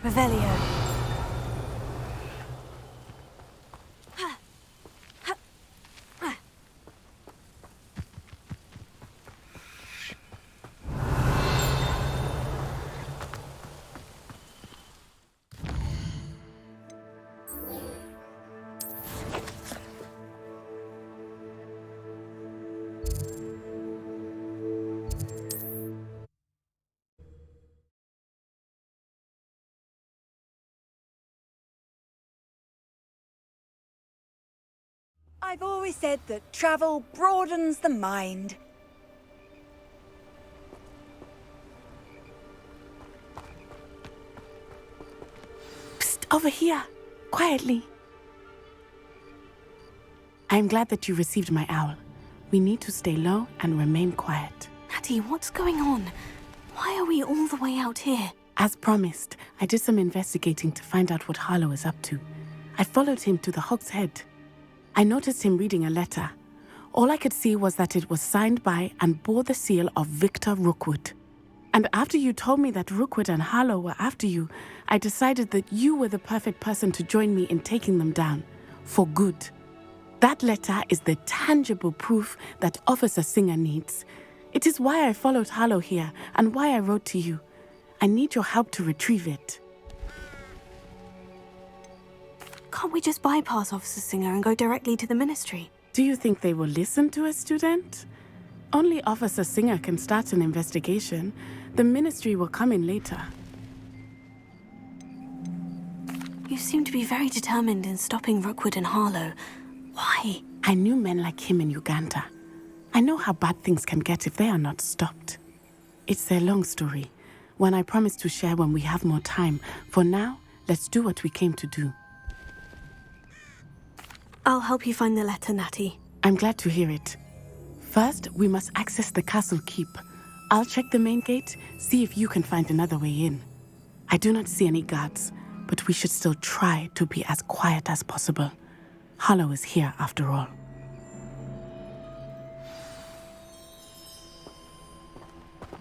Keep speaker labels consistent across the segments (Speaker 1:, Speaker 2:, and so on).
Speaker 1: Revelio. I've always said that travel broadens the mind.
Speaker 2: Psst, over here, quietly. I'm glad that you received my owl. We need to stay low and remain quiet.
Speaker 1: Natty, what's going on? Why are we all the way out here?
Speaker 2: As promised, I did some investigating to find out what Harlow is up to. I followed him to the Hog's Head. I noticed him reading a letter. All I could see was that it was signed by and bore the seal of Victor Rookwood. And after you told me that Rookwood and Harlow were after you, I decided that you were the perfect person to join me in taking them down. For good. That letter is the tangible proof that Officer Singer needs. It is why I followed Harlow here and why I wrote to you. I need your help to retrieve it.
Speaker 1: Can't we just bypass Officer Singer and go directly to the Ministry?
Speaker 2: Do you think they will listen to a student? Only Officer Singer can start an investigation. The Ministry will come in later.
Speaker 1: You seem to be very determined in stopping Rookwood and Harlow. Why?
Speaker 2: I knew men like him in Uganda. I know how bad things can get if they are not stopped. It's a long story, one I promise to share when we have more time. For now, let's do what we came to do.
Speaker 1: I'll help you find the letter, Natty.
Speaker 2: I'm glad to hear it. First, we must access the castle keep. I'll check the main gate, see if you can find another way in. I do not see any guards, but we should still try to be as quiet as possible. Harlow is here after all.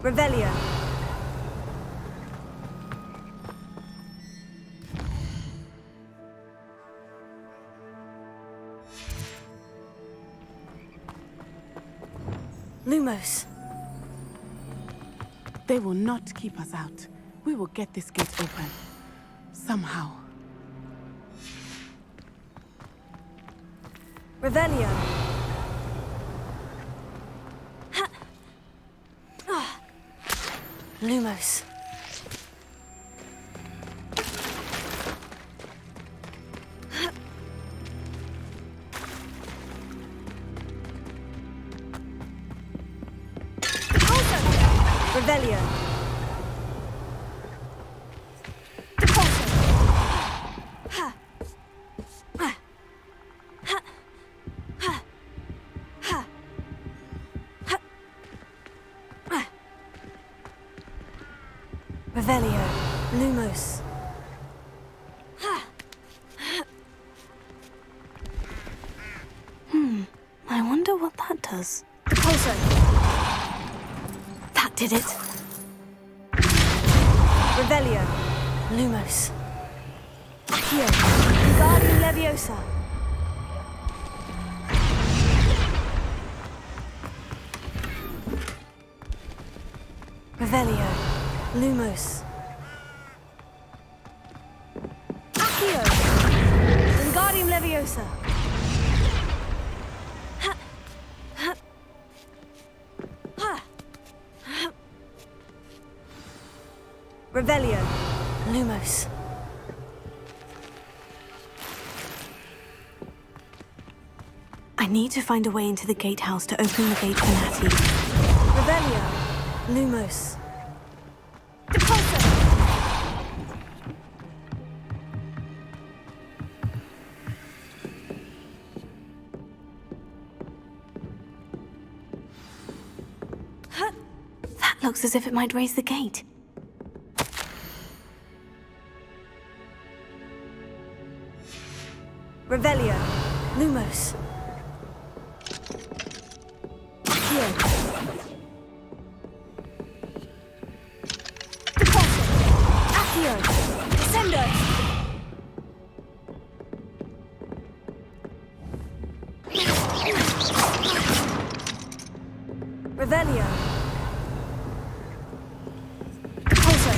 Speaker 1: Revelio. Lumos.
Speaker 2: They will not keep us out. We will get this gate open. Somehow.
Speaker 1: Revelio. Lumos. Revelio. Revelio. Lumos. I wonder what that does. Repulso. That did it. Revelio. Lumos. Accio. Wingardium Leviosa. Revelio. Lumos. Accio. Wingardium Leviosa. Revelio. Lumos. I need to find a way into the gatehouse to open the gate for Natty. Revelio. Lumos. That looks as if it might raise the gate. Revelio. Lumos. Accio. Accio. Defender! Revelio. Pulso.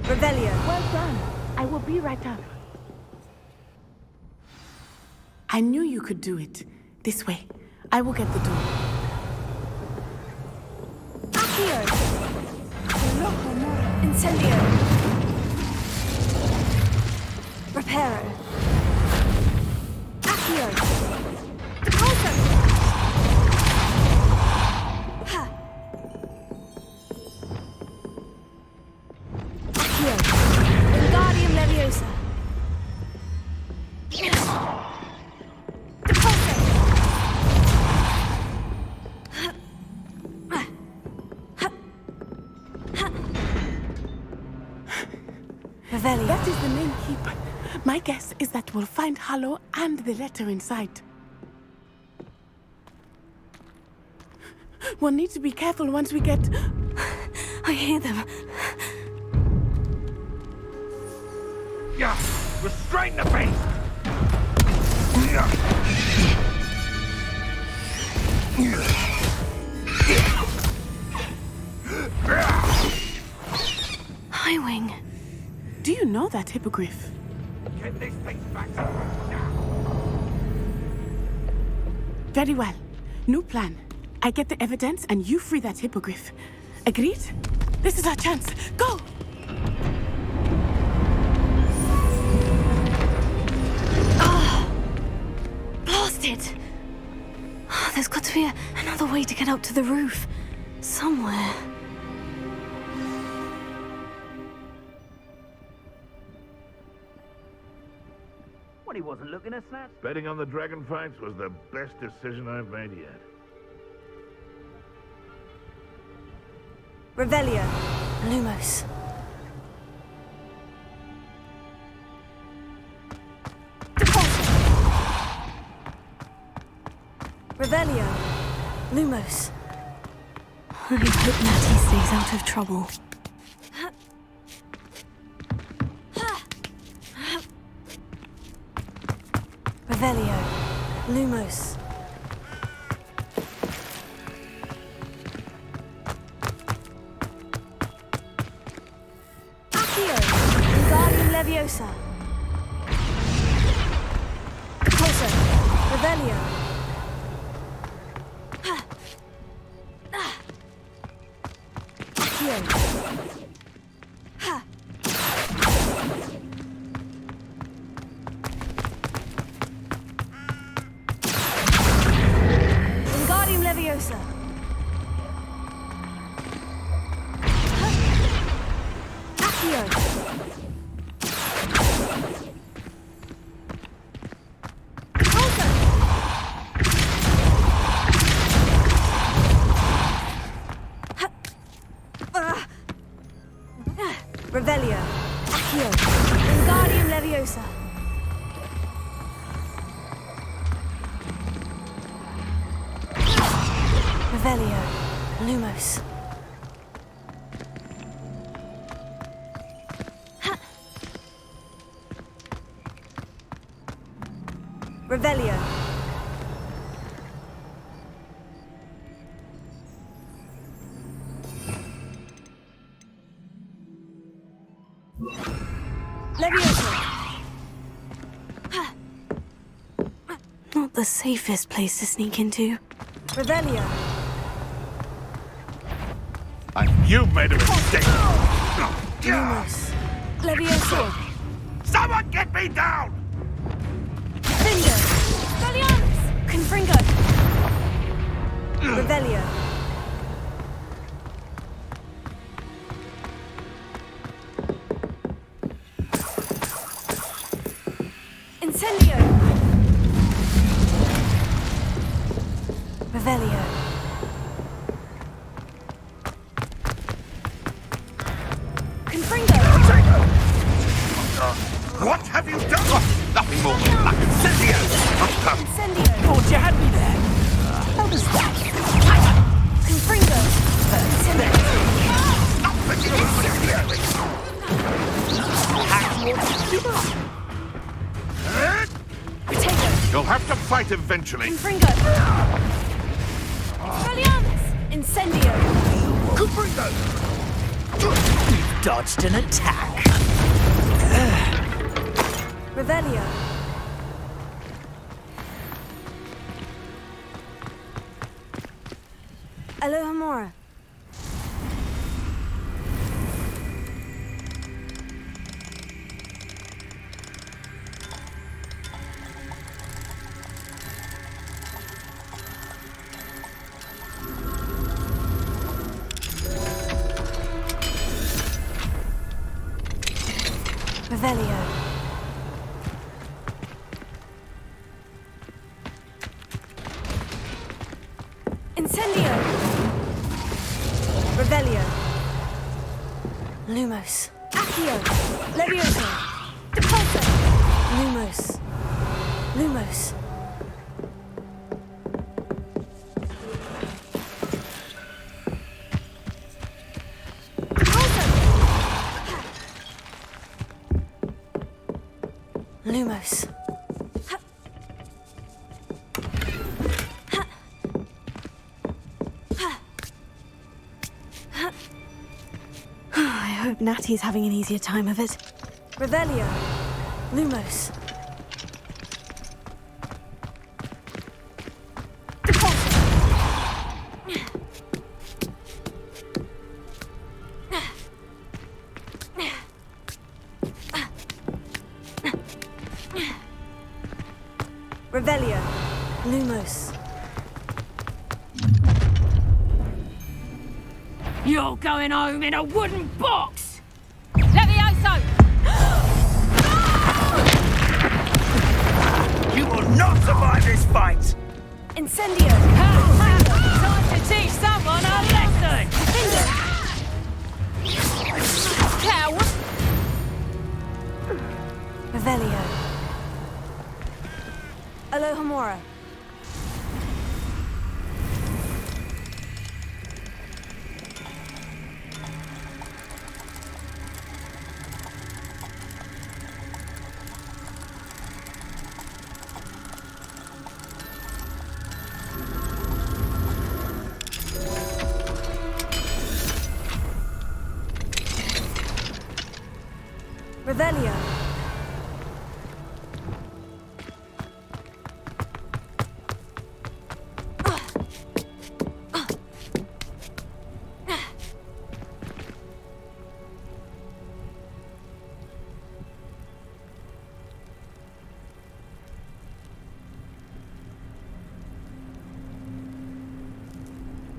Speaker 1: Revelio.
Speaker 2: Well done. I will be right up. I knew you could do it. This way. I will get the door.
Speaker 1: Accio. Incendio. Reparo. Accio. Pulso. Ha. Accio. Wingardium Leviosa. Revelio.
Speaker 2: That is the main keep. My guess is that we'll find Harlow and the letter inside. We'll need to be careful once we get...
Speaker 1: I hear them.
Speaker 3: Yeah, restrain the beast!
Speaker 1: Highwing.
Speaker 2: Do you know that hippogriff?
Speaker 3: Get these things back to now.
Speaker 2: Very well. New plan. I get the evidence and you free that hippogriff. Agreed? This is our chance. Go!
Speaker 1: Blasted! There's got to be another way to get up to the roof. Somewhere.
Speaker 4: Well, he wasn't looking at that.
Speaker 3: Betting on the dragon fights was the best decision I've made yet.
Speaker 1: Revelio. Lumos. Revelio. Lumos. I hope Natty stays out of trouble. Revelio. Lumos. Accio. Wingardium Leviosa. Pulso. Revelio. Accio. Ha. Wingardium Leviosa. Accio. Pulso. Revelio. Accio. Wingardium Leviosa. Revelio. Lumos. Revelio. Leviosa. Not the safest place to sneak into. Revelio.
Speaker 3: You've made a mistake!
Speaker 1: Lumos. Leviosa.
Speaker 3: Someone get me down!
Speaker 1: Finger. Gallianus. Confringo. Revelio. Incendio. Revelio. Confringo.
Speaker 3: What have you done? Nothing more than lack of sense!
Speaker 1: Hogwarts. Keep up. Potato.
Speaker 3: You'll have to fight eventually.
Speaker 1: Confringo. Expelliarmus. Incendio.
Speaker 3: Confringo!
Speaker 5: You've dodged an attack.
Speaker 1: Revelio. Alohomora. Revelio. Incendio. Revelio. Lumos. Accio. Levioso. Depulso. Lumos. Lumos. Depulso. Lumos. I hope Natty's having an easier time of it. Revelio. Lumos. Revelio. Lumos.
Speaker 6: You're going home in a wooden box! Levioso!
Speaker 5: You will not survive this fight!
Speaker 1: Incendio.
Speaker 6: Time to teach someone a lesson! Coward!
Speaker 1: Revelio. Alohomora. Revelio.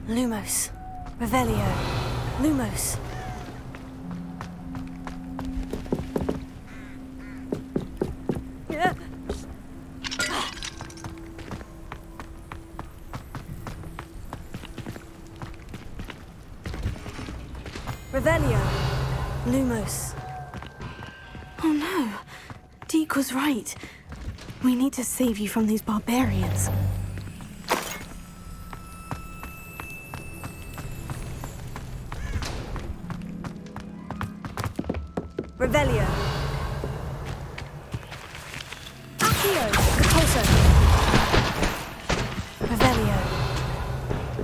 Speaker 1: Lumos. Revelio. Lumos. Revelio. Lumos. Oh no. Deke was right. We need to save you from these barbarians. Revelio. Accio. Repulso. Revelio.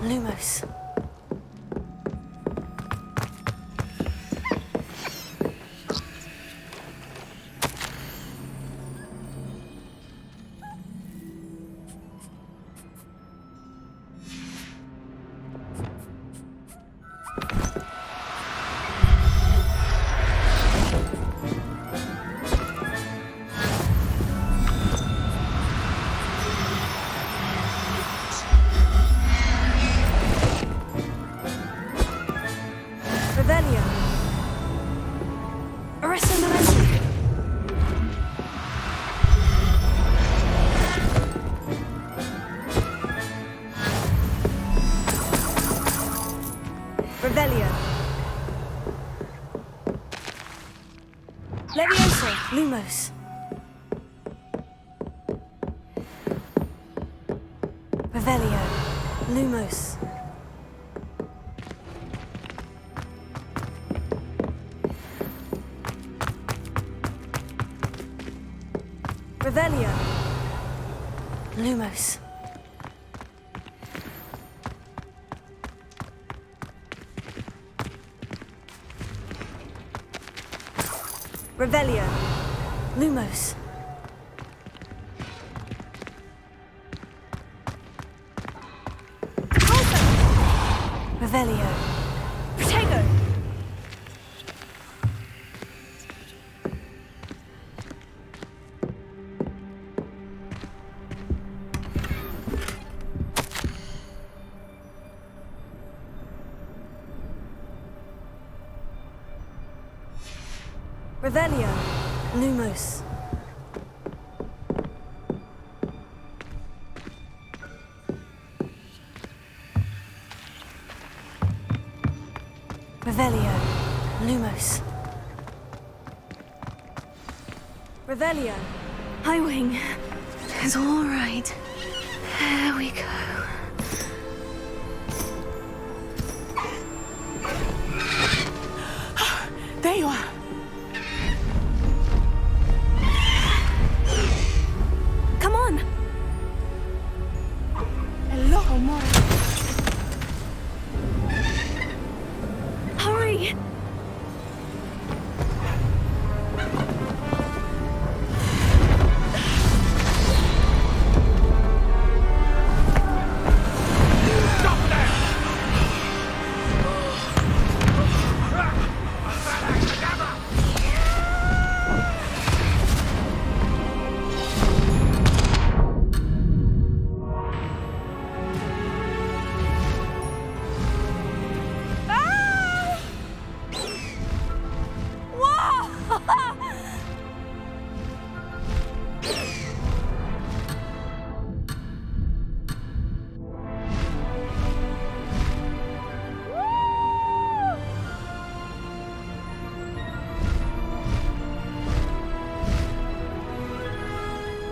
Speaker 1: Lumos. Revelio. Arresto momentum. Revelio. Levioso. Lumos. Revelio. Lumos. Revelio. Lumos. Revelio. Lumos. Revelio. Protego. Revelio. Lumos. Revelio. Lumos. Revelio. Highwing. It's all right. There we go.
Speaker 2: There you are.
Speaker 1: Come on.
Speaker 2: Hello, Amore.
Speaker 1: Hurry.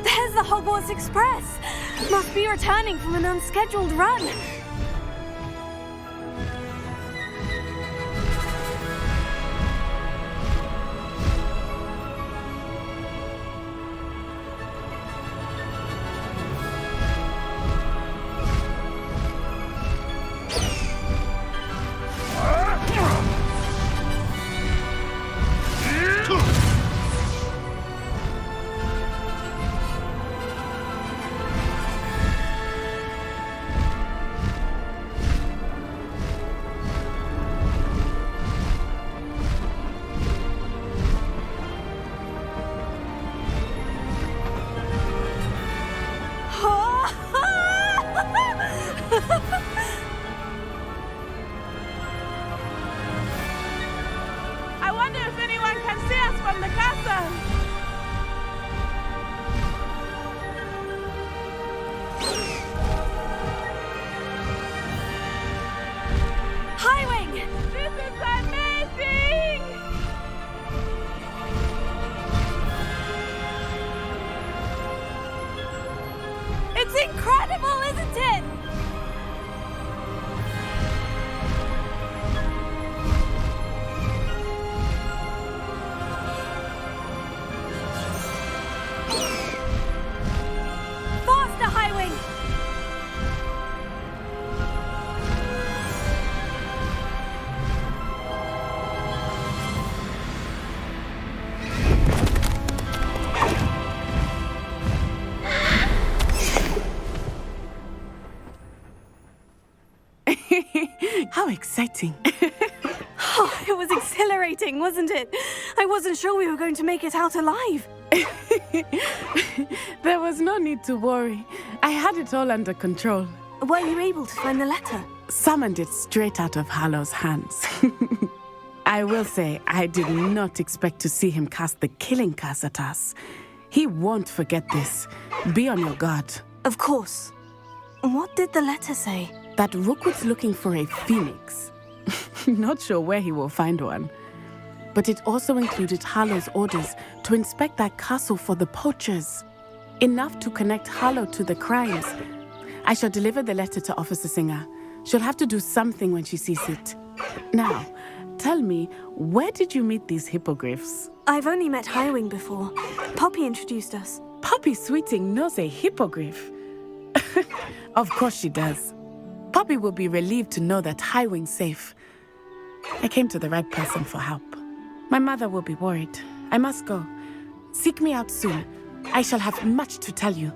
Speaker 1: There's the Hogwarts Express. Must be returning from an unscheduled run.
Speaker 6: I wonder if anyone can see us from the castle.
Speaker 1: Highwing!
Speaker 6: This is amazing!
Speaker 1: It's incredible, isn't it? Faster, Highwing!
Speaker 2: How exciting.
Speaker 1: Oh, it was exhilarating, wasn't it? I wasn't sure we were going to make it out alive.
Speaker 2: There was no need to worry. I had it all under control.
Speaker 1: Were you able to find the letter?
Speaker 2: Summoned it straight out of Harlow's hands. I will say, I did not expect to see him cast the killing curse at us. He won't forget this. Be on your guard.
Speaker 1: Of course. What did the letter say?
Speaker 2: That Rookwood's looking for a phoenix. Not sure where he will find one. But it also included Harlow's orders to inspect that castle for the poachers. Enough to connect Harlow to the crimes. I shall deliver the letter to Officer Singer. She'll have to do something when she sees it. Now, tell me, where did you meet these hippogriffs?
Speaker 1: I've only met Highwing before. Poppy introduced us.
Speaker 2: Poppy? Poppy Sweeting knows a hippogriff. Of course she does. Poppy will be relieved to know that Highwing's safe. I came to the right person for help. My mother will be worried. I must go. Seek me out soon. I shall have much to tell you.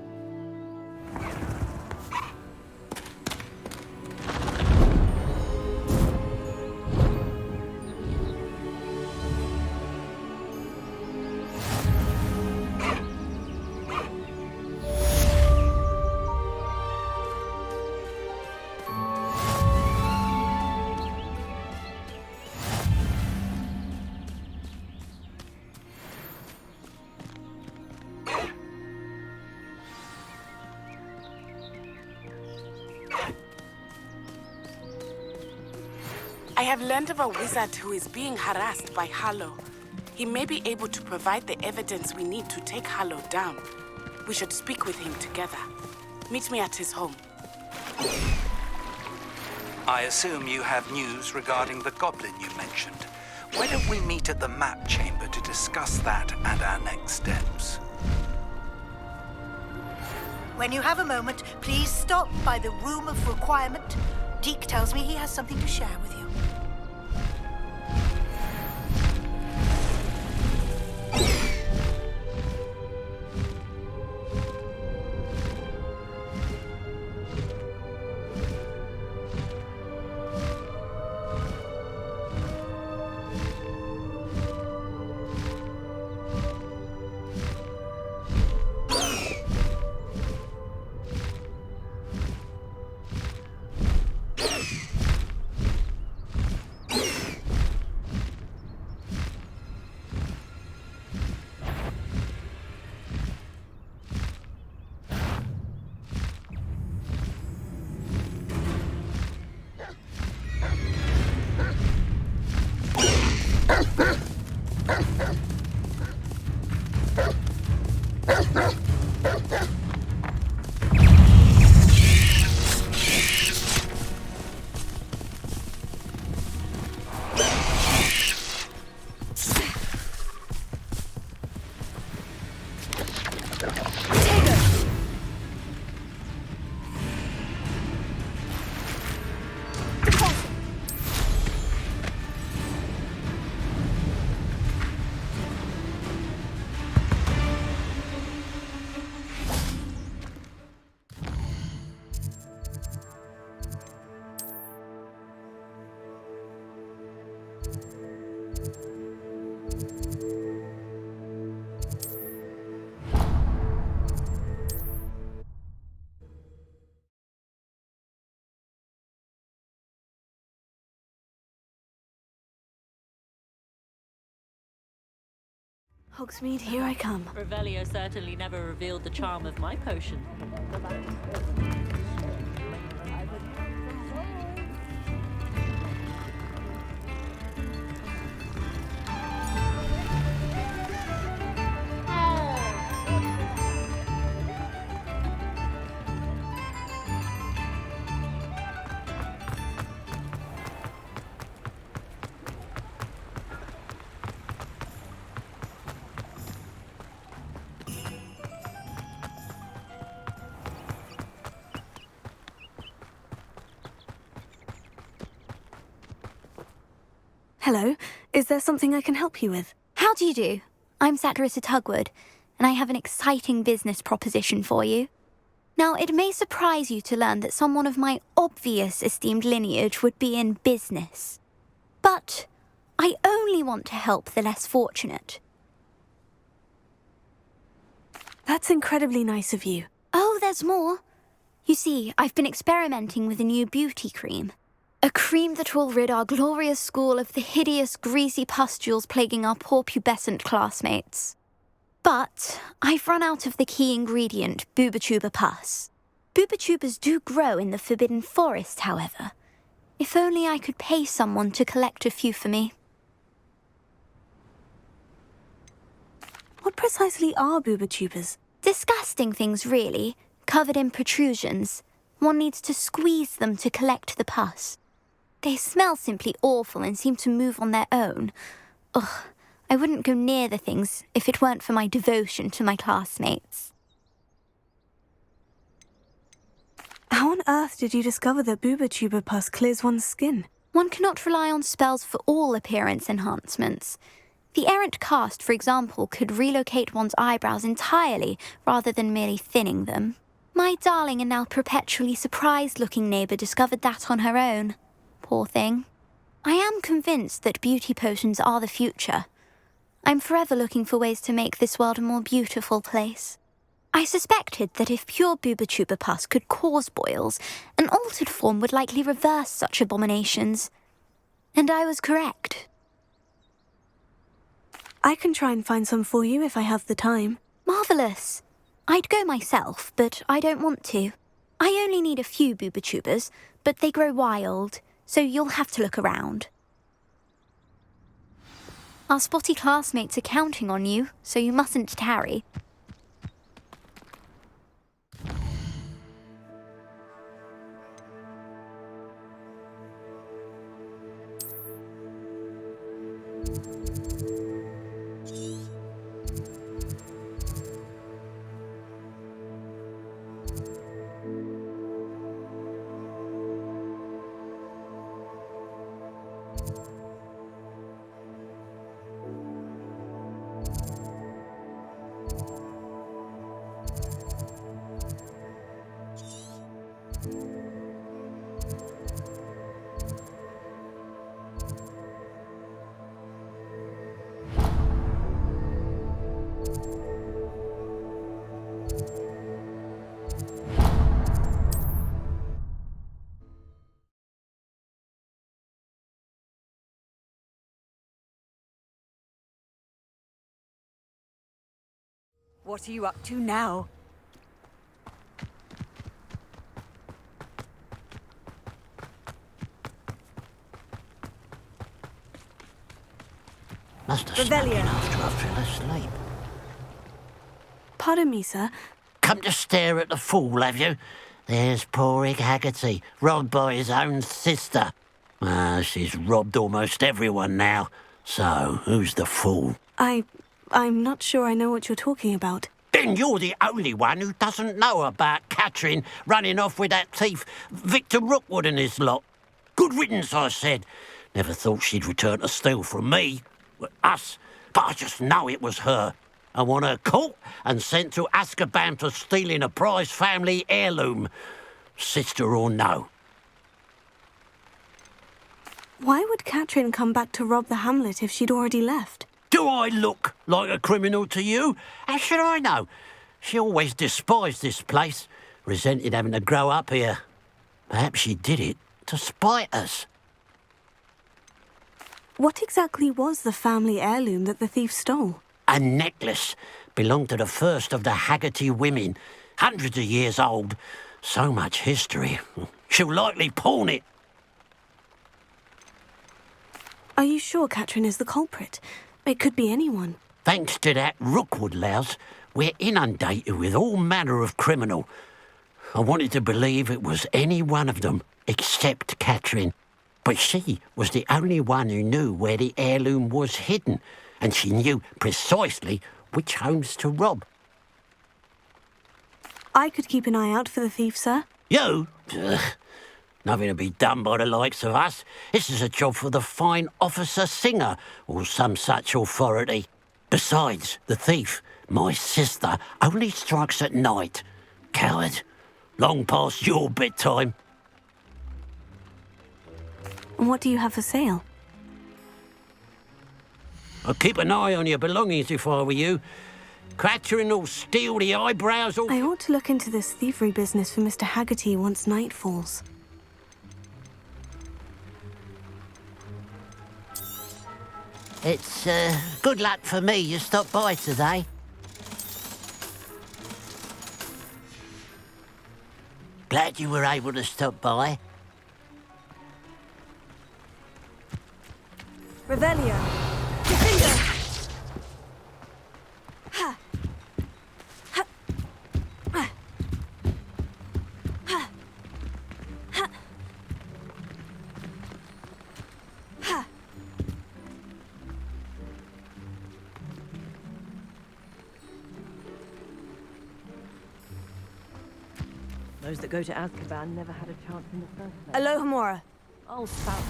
Speaker 2: I have learned of a wizard who is being harassed by Harlow. He may be able to provide the evidence we need to take Harlow down. We should speak with him together. Meet me at his home.
Speaker 7: I assume you have news regarding the goblin you mentioned. Why don't we meet at the map chamber to discuss that and our next steps?
Speaker 8: When you have a moment, please stop by the Room of Requirement. Deke tells me he has something to share with you.
Speaker 1: Hogsmeade, here I come.
Speaker 9: Revelio certainly never revealed the charm of my potion.
Speaker 1: Hello, is there something I can help you with?
Speaker 10: How do you do? I'm Satirissa Tugwood, and I have an exciting business proposition for you. Now, it may surprise you to learn that someone of my obvious esteemed lineage would be in business. But I only want to help the less fortunate.
Speaker 1: That's incredibly nice of you.
Speaker 10: Oh, there's more. You see, I've been experimenting with a new beauty cream. A cream that will rid our glorious school of the hideous, greasy pustules plaguing our poor pubescent classmates. But I've run out of the key ingredient, booba-tuba pus. Booba-tubas do grow in the Forbidden Forest, however. If only I could pay someone to collect a few for me.
Speaker 1: What precisely are booba-tubas?
Speaker 10: Disgusting things, really, covered in protrusions. One needs to squeeze them to collect the pus. They smell simply awful and seem to move on their own. Ugh, I wouldn't go near the things if it weren't for my devotion to my classmates.
Speaker 1: How on earth did you discover that Booba pus clears one's skin?
Speaker 10: One cannot rely on spells for all appearance enhancements. The errant cast, for example, could relocate one's eyebrows entirely rather than merely thinning them. My darling and now perpetually surprised-looking neighbour discovered that on her own. Poor thing. I am convinced that beauty potions are the future. I'm forever looking for ways to make this world a more beautiful place. I suspected that if pure Booba pus could cause boils, an altered form would likely reverse such abominations. And I was correct.
Speaker 1: I can try and find some for you if I have the time.
Speaker 10: Marvellous. I'd go myself, but I don't want to. I only need a few Booba but they grow wild, so you'll have to look around. Our spotty classmates are counting on you, so you mustn't tarry.
Speaker 11: What are you up to now?
Speaker 12: Must have snuck in after I fell asleep.
Speaker 1: Pardon me, sir.
Speaker 12: Come to stare at the fool, have you? There's poor Ig Haggerty, robbed by his own sister. She's robbed almost everyone now. So, who's the fool?
Speaker 1: I'm not sure I know what you're talking about.
Speaker 12: Then you're the only one who doesn't know about Catherine running off with that thief, Victor Rookwood and his lot. Good riddance, I said. Never thought she'd return to steal from me. Us. But I just know it was her. I want her caught and sent to Azkaban for stealing a prize family heirloom. Sister or no.
Speaker 1: Why would Catherine come back to rob the hamlet if she'd already left?
Speaker 12: Do I look like a criminal to you? How should I know? She always despised this place, resented having to grow up here. Perhaps she did it to spite us.
Speaker 1: What exactly was the family heirloom that the thief stole?
Speaker 12: A necklace. Belonged to the first of the Haggerty women. Hundreds of years old. So much history. She'll likely pawn it.
Speaker 1: Are you sure Catherine is the culprit? It could be anyone.
Speaker 12: Thanks to that Rookwood louse, we're inundated with all manner of criminal. I wanted to believe it was any one of them, except Catherine. But she was the only one who knew where the heirloom was hidden, and she knew precisely which homes to rob.
Speaker 1: I could keep an eye out for the thief, sir.
Speaker 12: You? Ugh. Nothing to be done by the likes of us. This is a job for the fine officer Singer, or some such authority. Besides, the thief, my sister, only strikes at night. Coward. Long past your bedtime.
Speaker 1: And what do you have for sale?
Speaker 12: I'd keep an eye on your belongings if I were you. Catherine will steal the eyebrows off...
Speaker 1: I ought to look into this thievery business for Mr. Haggerty once night falls.
Speaker 12: It's, good luck for me you stopped by today. Glad you were able to stop by.
Speaker 1: Revelio. Defender! Ha! Ha! Ha! Ha! Ha! Ha!
Speaker 11: Those that go to Azkaban never had a chance in the first place.
Speaker 1: Alohomora.
Speaker 11: Oh, spout.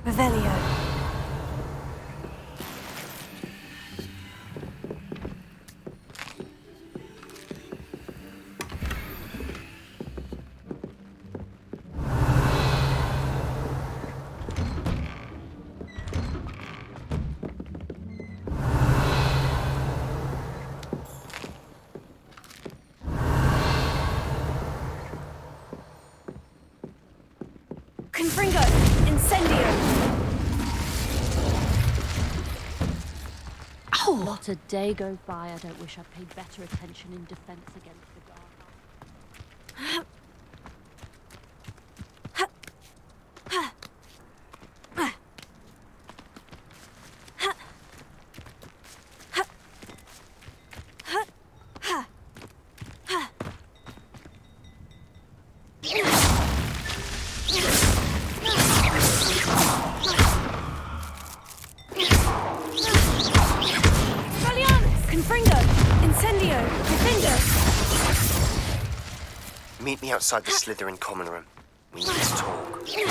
Speaker 1: Revelio. Confringo. Incendio.
Speaker 9: Not a day goes by I don't wish I'd paid better attention in defense against the dark.
Speaker 13: Meet me outside the Slytherin common room. We need to talk.
Speaker 14: You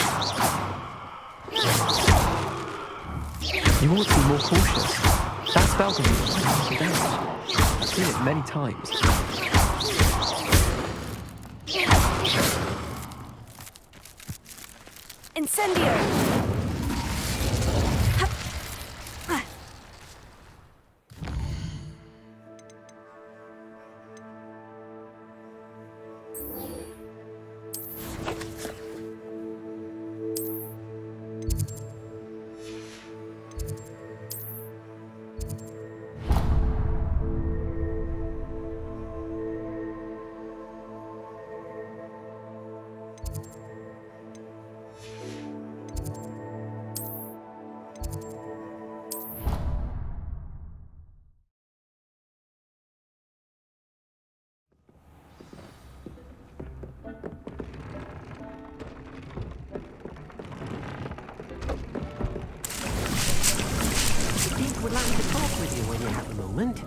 Speaker 14: ought to be more cautious. That spell can do quite a lot of damage. I've seen it many times.
Speaker 1: Incendio.
Speaker 12: Would like to talk with you when you have a moment.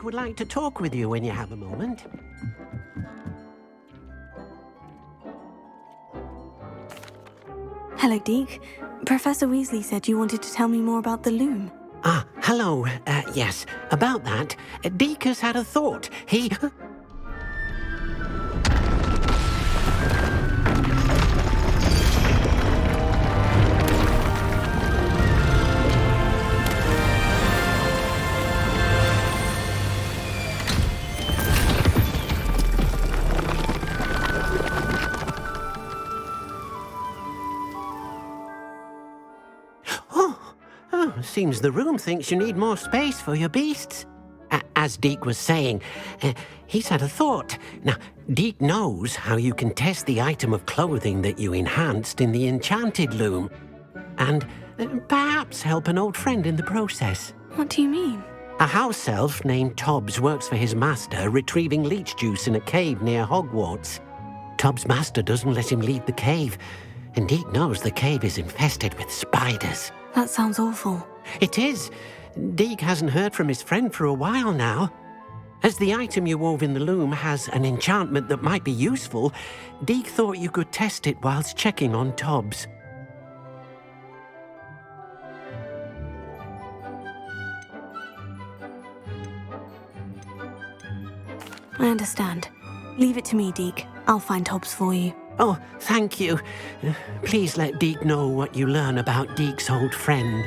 Speaker 12: Would like to talk with you when you have a moment.
Speaker 1: Hello, Deke. Professor Weasley said you wanted to tell me more about the loom.
Speaker 12: Ah, hello. Yes, about that. Deke has had a thought. He... Seems the room thinks you need more space for your beasts. As Deke was saying, he's had a thought. Now, Deke knows how you can test the item of clothing that you enhanced in the enchanted loom. And perhaps help an old friend in the process.
Speaker 1: What do you mean?
Speaker 12: A house elf named Tobbs works for his master, retrieving leech juice in a cave near Hogwarts. Tobbs' master doesn't let him leave the cave, and Deke knows the cave is infested with spiders.
Speaker 1: That sounds awful.
Speaker 12: It is. Deke hasn't heard from his friend for a while now. As the item you wove in the loom has an enchantment that might be useful, Deke thought you could test it whilst checking on Tobbs.
Speaker 1: I understand. Leave it to me, Deke. I'll find Tobbs for you.
Speaker 12: Oh, thank you. Please let Deke know what you learn about Deke's old friend.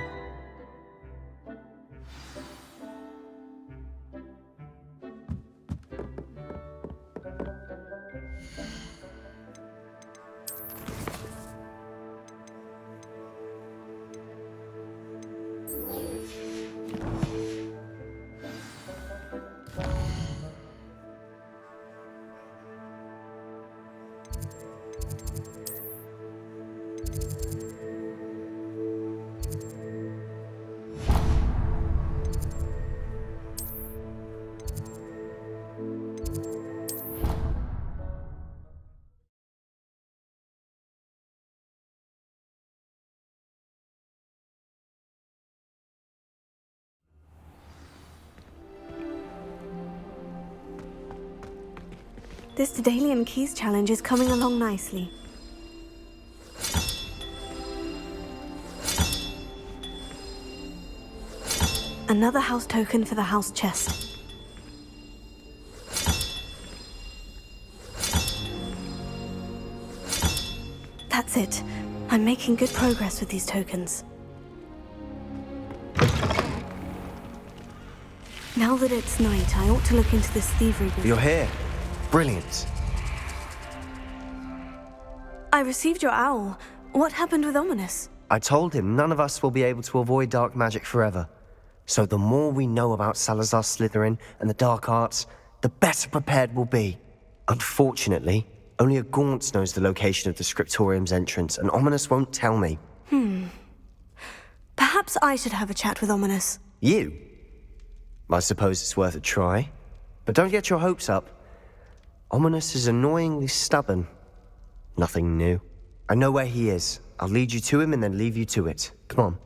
Speaker 1: This Daedalian Keys challenge is coming along nicely. Another house token for the house chest. That's it. I'm making good progress with these tokens. Now that it's night, I ought to look into this thievery business.
Speaker 13: You're here. Brilliant.
Speaker 1: I received your owl. What happened with Ominous?
Speaker 13: I told him none of us will be able to avoid dark magic forever. So the more we know about Salazar Slytherin and the dark arts, the better prepared we'll be. Unfortunately, only a Gaunt knows the location of the Scriptorium's entrance, and Ominous won't tell me.
Speaker 1: Perhaps I should have a chat with Ominous.
Speaker 13: You? I suppose it's worth a try. But don't get your hopes up. Ominous is annoyingly stubborn. Nothing new. I know where he is. I'll lead you to him and then leave you to it. Come on.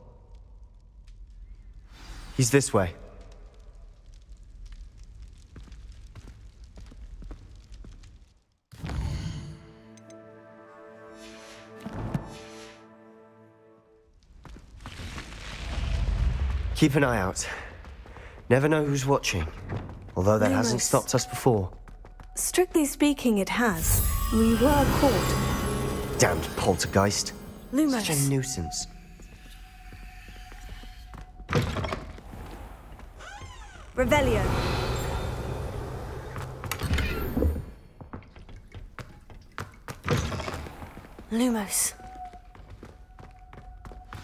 Speaker 13: He's this way. Keep an eye out. Never know who's watching. Although that hasn't stopped us before.
Speaker 1: Strictly speaking, it has. We were caught.
Speaker 13: Damned poltergeist.
Speaker 1: Lumos.
Speaker 13: Such a nuisance.
Speaker 1: Revelio. Lumos.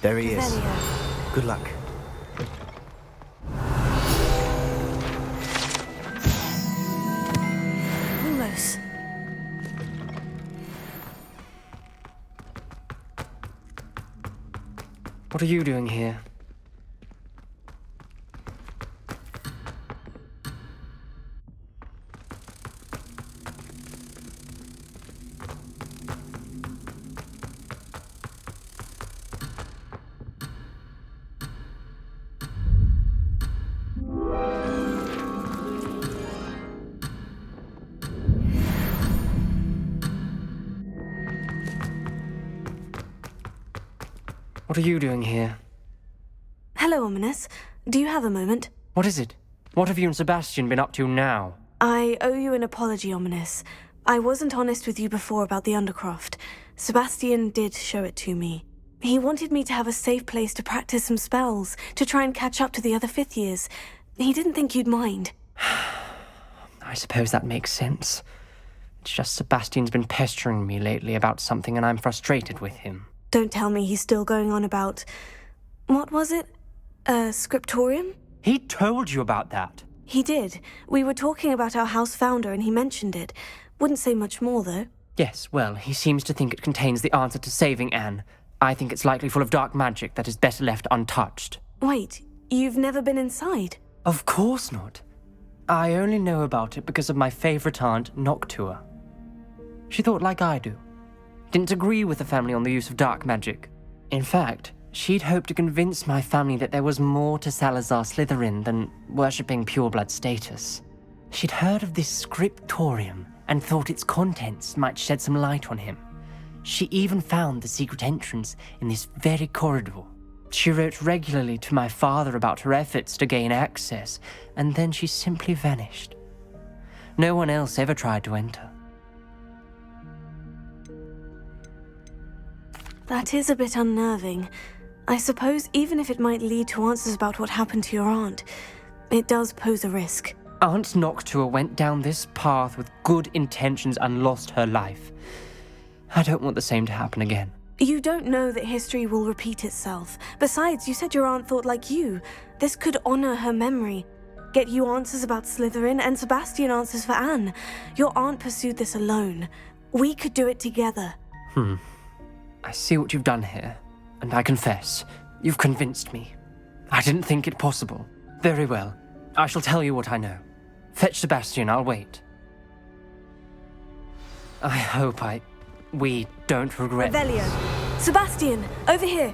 Speaker 13: There he is.
Speaker 1: Revelio.
Speaker 13: Good luck.
Speaker 1: Lumos.
Speaker 14: What are you doing here?
Speaker 15: What are you doing here?
Speaker 1: Hello, Ominous. Do you have a moment?
Speaker 15: What is it? What have you and Sebastian been up to now?
Speaker 1: I owe you an apology, Ominous. I wasn't honest with you before about the Undercroft. Sebastian did show it to me. He wanted me to have a safe place to practice some spells, to try and catch up to the other fifth years. He didn't think you'd mind.
Speaker 15: I suppose that makes sense. It's just Sebastian's been pestering me lately about something and I'm frustrated with him.
Speaker 1: Don't tell me he's still going on about... What was it? A scriptorium?
Speaker 15: He told you about that?
Speaker 1: He did. We were talking about our house founder and he mentioned it. Wouldn't say much more, though.
Speaker 15: Yes, well, he seems to think it contains the answer to saving Anne. I think it's likely full of dark magic that is better left untouched.
Speaker 1: Wait, you've never been inside?
Speaker 15: Of course not. I only know about it because of my favourite aunt, Noctua. She thought like I do. Didn't agree with the family on the use of dark magic. In fact, she'd hoped to convince my family that there was more to Salazar Slytherin than worshipping pureblood status. She'd heard of this scriptorium and thought its contents might shed some light on him. She even found the secret entrance in this very corridor. She wrote regularly to my father about her efforts to gain access, and then she simply vanished. No one else ever tried to enter.
Speaker 1: That is a bit unnerving. I suppose even if it might lead to answers about what happened to your aunt, it does pose a risk.
Speaker 15: Aunt Noctua went down this path with good intentions and lost her life. I don't want the same to happen again.
Speaker 1: You don't know that history will repeat itself. Besides, you said your aunt thought like you. This could honor her memory. Get you answers about Slytherin and Sebastian answers for Anne. Your aunt pursued this alone. We could do it together.
Speaker 15: I see what you've done here, and I confess, you've convinced me. I didn't think it possible. Very well. I shall tell you what I know. Fetch Sebastian, I'll wait. I hope we don't regret...
Speaker 1: Revelio! Sebastian, over here!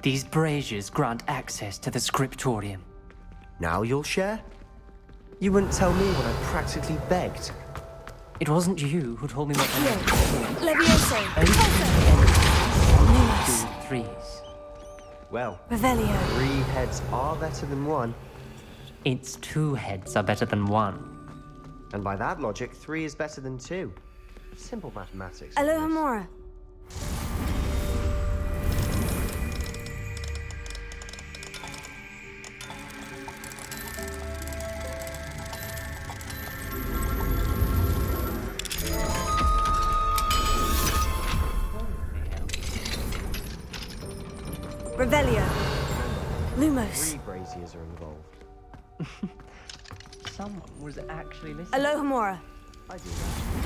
Speaker 15: These braziers grant access to the scriptorium.
Speaker 13: Now you'll share? You wouldn't tell me when I practically begged.
Speaker 15: It wasn't you who told me what I know.
Speaker 1: Levioso!
Speaker 15: Two threes.
Speaker 13: Well,
Speaker 1: Revelio.
Speaker 13: 3 heads are better than 1.
Speaker 15: Its 2 heads are better than 1.
Speaker 13: And by that logic, 3 is better than 2. Simple mathematics.
Speaker 1: Alohomora. Revelio. Lumos.
Speaker 13: 3 braziers are involved.
Speaker 15: Someone was actually listening.
Speaker 1: Alohomora.
Speaker 13: I do that.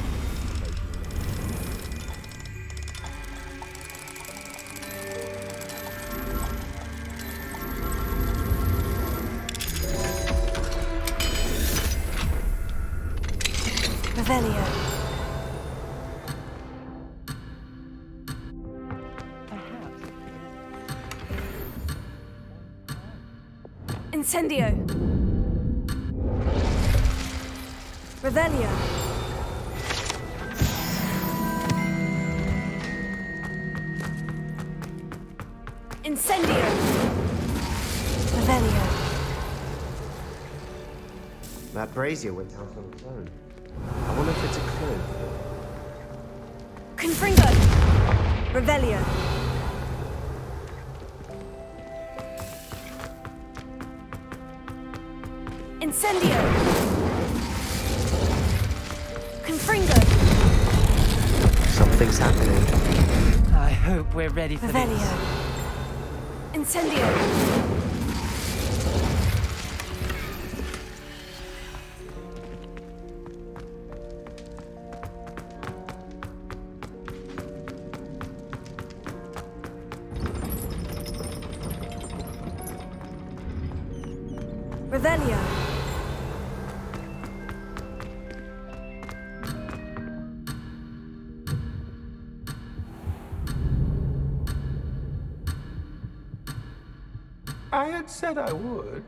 Speaker 1: Revelio. Incendio. Revelio. Incendio. Revelio.
Speaker 13: That brazier went out on its own. I wonder if it's a clue.
Speaker 1: Confringo. Revelio. Incendio. Confringo.
Speaker 13: Something's happening.
Speaker 15: I hope we're ready for
Speaker 1: Revelio.
Speaker 15: this.
Speaker 1: Incendio. Revelio.
Speaker 16: I had said I would.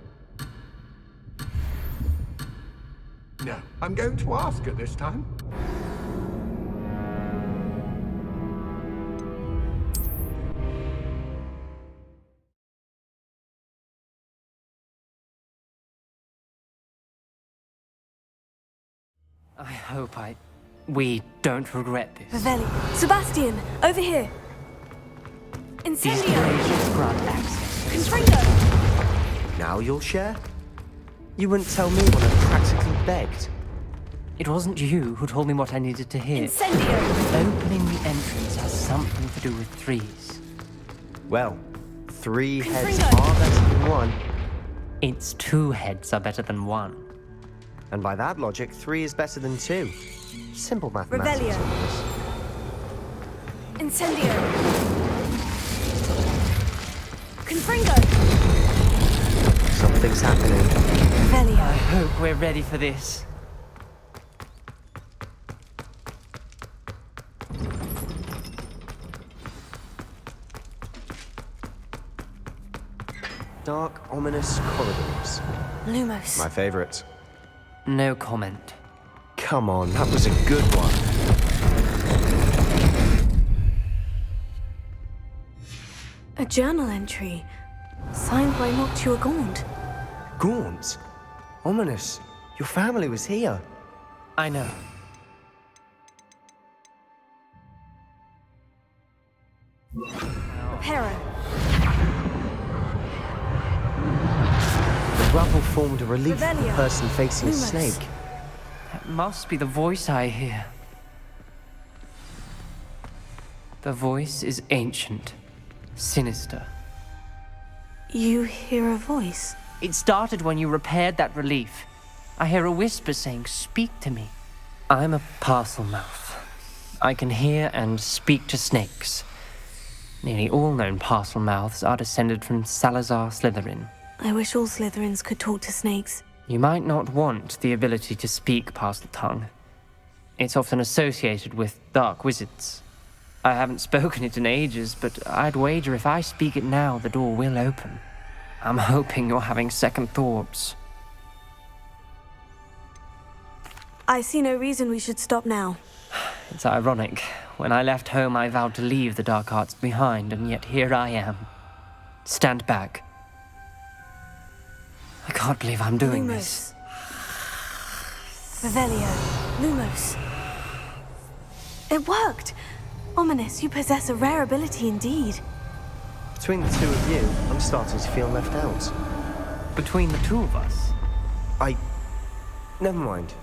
Speaker 16: No, I'm going to ask her this time.
Speaker 15: I hope we don't regret this.
Speaker 1: Revelio. Sebastian, over here.
Speaker 15: These
Speaker 1: Incendio.
Speaker 15: glaciers grant access to this
Speaker 1: Confringo.
Speaker 13: Now you'll share? You wouldn't tell me when I practically begged.
Speaker 15: It wasn't you who told me what I needed to hear.
Speaker 1: Incendio.
Speaker 15: Opening the entrance has something to do with threes.
Speaker 13: Well, 3 heads
Speaker 1: Confringo.
Speaker 13: are better than 1.
Speaker 15: It's 2 heads are better than 1.
Speaker 13: And by that logic, 3 is better than 2. Simple mathematics.
Speaker 1: Revelio. Incendio. Confringo.
Speaker 13: Something's happening.
Speaker 1: Revelio.
Speaker 15: I hope we're ready for this.
Speaker 13: Dark, ominous corridors.
Speaker 1: Lumos.
Speaker 13: My favorite.
Speaker 15: No comment.
Speaker 13: Come on, that was a good one.
Speaker 1: A journal entry. Signed by Noctua Gaunt.
Speaker 13: Gaunt? Ominous. Your family was here.
Speaker 15: I know.
Speaker 1: Reparo.
Speaker 13: The rubble formed a relief of the
Speaker 1: Revelio.
Speaker 13: person facing a
Speaker 1: Lumos.
Speaker 13: snake.
Speaker 15: That must be the voice I hear. The voice is ancient, sinister.
Speaker 1: You hear a voice?
Speaker 15: It started when you repaired that relief. I hear a whisper saying, "Speak to me." I'm a parcel mouth. I can hear and speak to snakes. Nearly all known parcel mouths are descended from Salazar Slytherin.
Speaker 1: I wish all Slytherins could talk to snakes.
Speaker 15: You might not want the ability to speak parcel tongue. It's often associated with dark wizards. I haven't spoken it in ages, but I'd wager if I speak it now, the door will open. I'm hoping you're having second thoughts.
Speaker 1: I see no reason we should stop now.
Speaker 15: It's ironic. When I left home, I vowed to leave the dark arts behind, and yet here I am. Stand back. I can't believe I'm doing this.
Speaker 1: Revelio. Lumos. It worked! Ominous, you possess a rare ability indeed.
Speaker 13: Between the 2 of you, I'm starting to feel left out.
Speaker 15: Between the 2 of us?
Speaker 13: Never mind.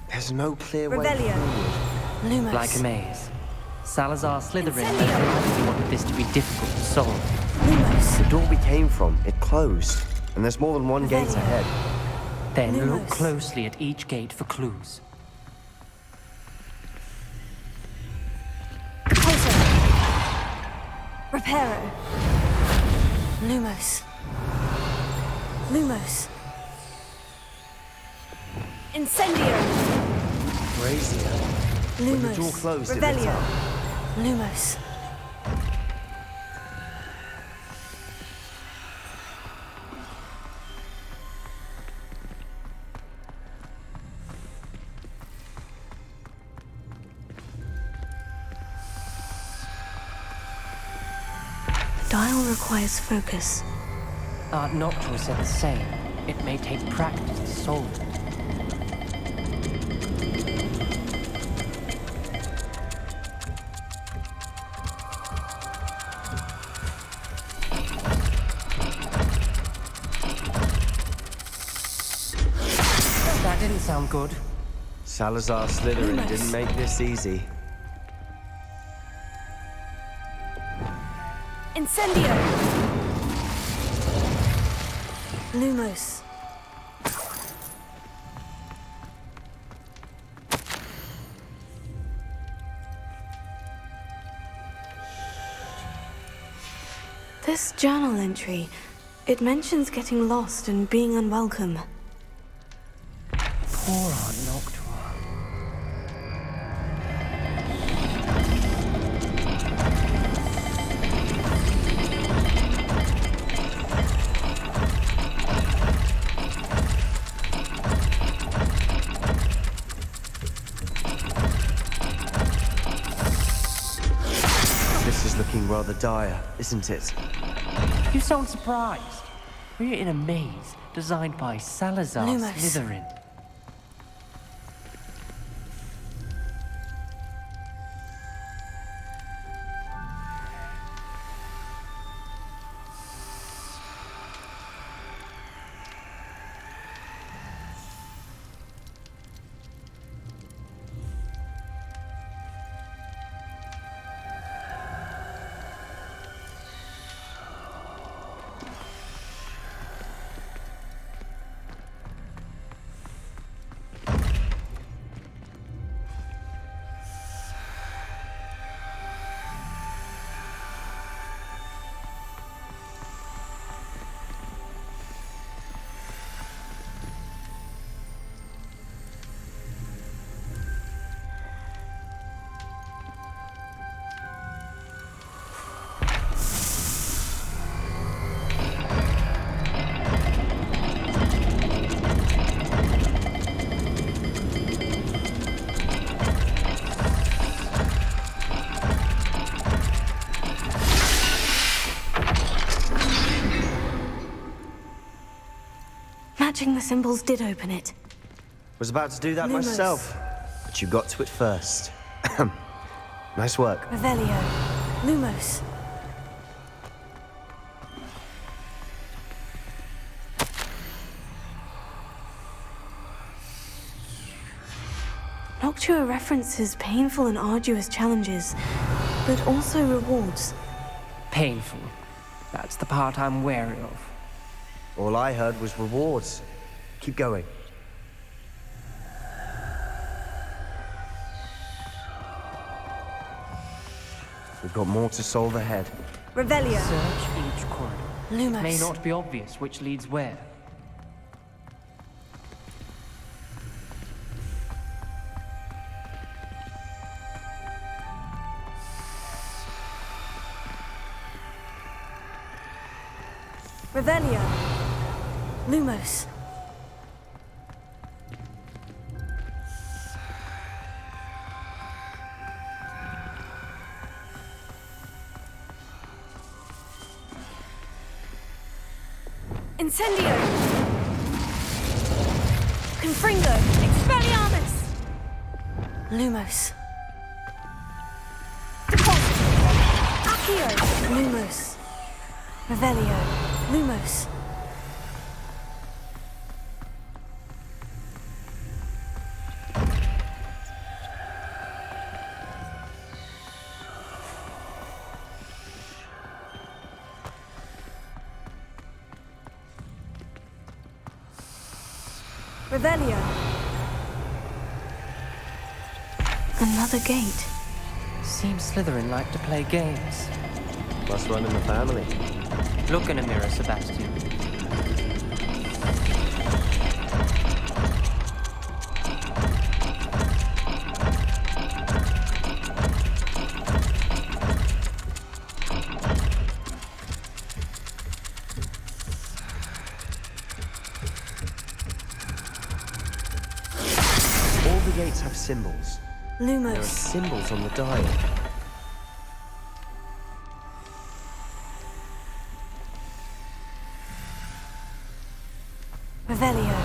Speaker 13: There's no clear way
Speaker 1: Revelio.
Speaker 13: forward.
Speaker 1: Lumos.
Speaker 15: Like a maze. Salazar Slytherin most likely wanted this to be difficult to solve.
Speaker 1: Lumos.
Speaker 13: The door we came from, it closed. And there's more than one gate
Speaker 1: Revelio.
Speaker 13: ahead.
Speaker 15: Then look
Speaker 1: Lumos.
Speaker 15: closely at each gate for clues.
Speaker 1: Closer. Reparo. Lumos. Lumos. Incendio.
Speaker 13: Brazier. When the door
Speaker 1: Lumos.
Speaker 13: closed, it lit
Speaker 1: Revelio.
Speaker 13: up.
Speaker 1: Lumos. The dial requires focus.
Speaker 15: Art Noctua said the same. It may take practice to solve it. That didn't sound good.
Speaker 13: Salazar Slytherin didn't make this easy.
Speaker 1: Incendio! Lumos. This journal entry, it mentions getting lost and being unwelcome.
Speaker 15: Poor Art Noctua.
Speaker 13: This is looking rather dire, isn't it?
Speaker 15: You sound surprised. We're in a maze designed by Salazar
Speaker 1: Lumos.
Speaker 15: Slytherin.
Speaker 1: Matching the symbols did open it.
Speaker 13: Was about to do that
Speaker 1: Lumos.
Speaker 13: myself, but you got to it first. Nice work.
Speaker 1: Revelio. Lumos. Noctua references painful and arduous challenges, but also rewards.
Speaker 15: Painful. That's the part I'm wary of.
Speaker 13: All I heard was rewards. Keep going. We've got more to solve ahead.
Speaker 1: Revelio.
Speaker 15: Search each corridor.
Speaker 1: Lumos.
Speaker 15: It may not be obvious which leads where.
Speaker 1: Revelio. Lumos. Incendio. Confringo. Expelliarmus. Lumos. Deposit. Accio. Lumos. Revelio. Lumos. Revelio. Another gate.
Speaker 15: Seems Slytherin like to play games.
Speaker 13: Must run in the family.
Speaker 15: Look in a mirror, Sebastian.
Speaker 13: All the gates have symbols. There are
Speaker 1: Lumos.
Speaker 13: symbols on the dial.
Speaker 1: Revelio.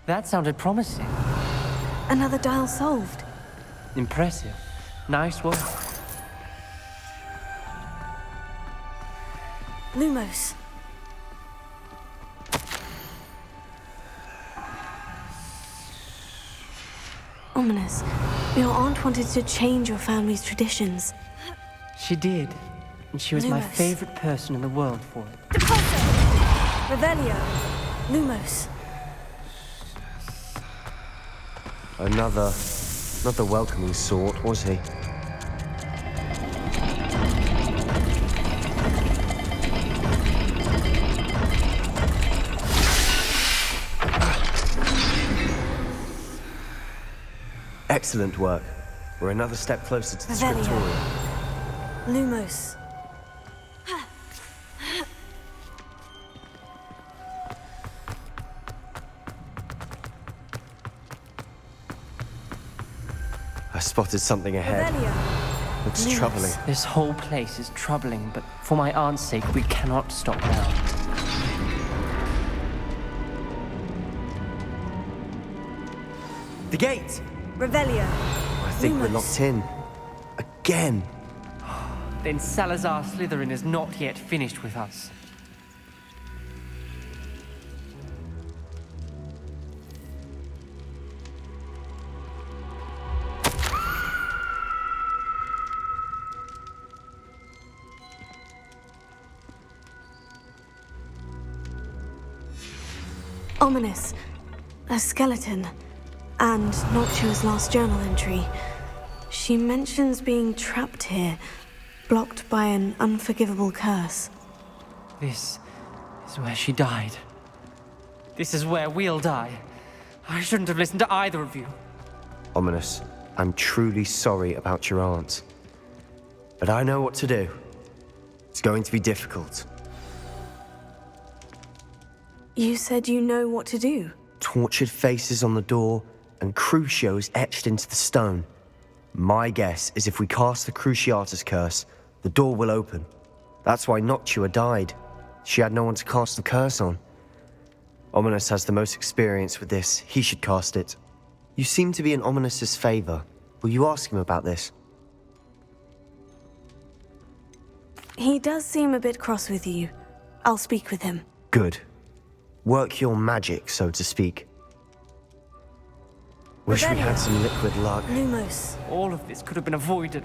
Speaker 15: That sounded promising.
Speaker 1: Another dial solved.
Speaker 15: Impressive. Nice work.
Speaker 1: Lumos. Ominous. Your aunt wanted to change your family's traditions.
Speaker 15: She did. And she was my
Speaker 1: Lumos.
Speaker 15: favorite person in the world for it.
Speaker 1: Revelio. Lumos.
Speaker 13: Another, not the welcoming sort, was he? Excellent work. We're another step closer to the
Speaker 1: Revelio.
Speaker 13: scriptorium.
Speaker 1: Lumos.
Speaker 13: spotted something ahead.
Speaker 1: Revelio.
Speaker 13: Looks troubling.
Speaker 15: This whole place is troubling, but for my aunt's sake, we cannot stop now.
Speaker 13: The gate!
Speaker 1: Revelio.
Speaker 13: I think we're locked in. Again.
Speaker 15: Then Salazar Slytherin is not yet finished with us.
Speaker 1: Ominous. A skeleton. And Noctua's last journal entry. She mentions being trapped here, blocked by an unforgivable curse.
Speaker 15: This is where she died. This is where we'll die. I shouldn't have listened to either of you.
Speaker 13: Ominous, I'm truly sorry about your aunt. But I know what to do. It's going to be difficult.
Speaker 1: You said you know what to do.
Speaker 13: Tortured faces on the door, and Crucios etched into the stone. My guess is if we cast the Cruciatus curse, the door will open. That's why Noctua died. She had no one to cast the curse on. Ominous has the most experience with this. He should cast it. You seem to be in Ominous's favor. Will you ask him about this?
Speaker 1: He does seem a bit cross with you. I'll speak with him.
Speaker 13: Good. Work your magic, so to speak. Wish we had some liquid luck.
Speaker 1: Lumos.
Speaker 15: All of this could have been avoided.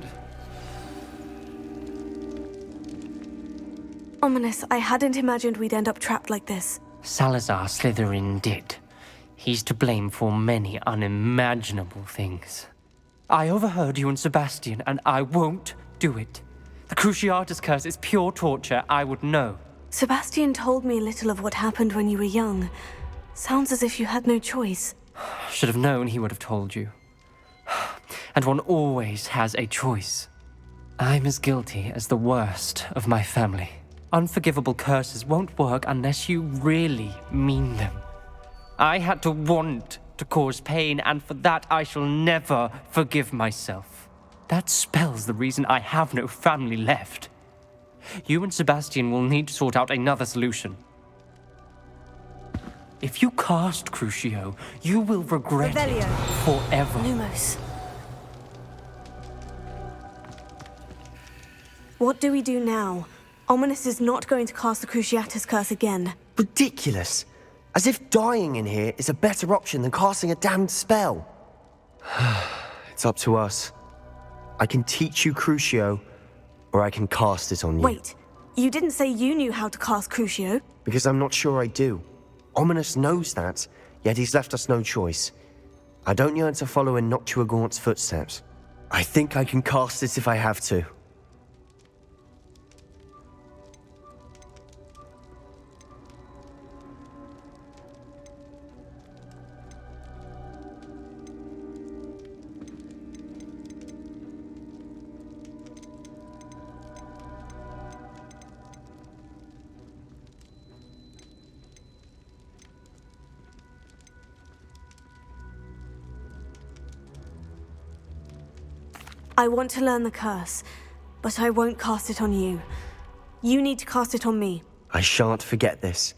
Speaker 1: Ominous, I hadn't imagined we'd end up trapped like this.
Speaker 15: Salazar Slytherin did. He's to blame for many unimaginable things. I overheard you and Sebastian, and I won't do it. The Cruciatus curse is pure torture. I would know.
Speaker 1: Sebastian told me little of what happened when you were young. Sounds as if you had no choice.
Speaker 15: Should have known he would have told you. And one always has a choice. I'm as guilty as the worst of my family. Unforgivable curses won't work unless you really mean them. I had to want to cause pain, and for that I shall never forgive myself. That spells the reason I have no family left. You and Sebastian will need to sort out another solution. If you cast Crucio, you will regret it forever.
Speaker 1: Lumos. What do we do now? Ominous is not going to cast the Cruciatus curse again.
Speaker 13: Ridiculous. As if dying in here is a better option than casting a damned spell. It's up to us. I can teach you Crucio, or I can cast it on you.
Speaker 1: Wait, you didn't say you knew how to cast Crucio?
Speaker 13: Because I'm not sure I do. Ominous knows that, yet he's left us no choice. I don't yearn to follow in Noctua Gaunt's footsteps. I think I can cast it if I have to.
Speaker 1: I want to learn the curse, but I won't cast it on you. You need to cast it on me.
Speaker 13: I shan't forget this.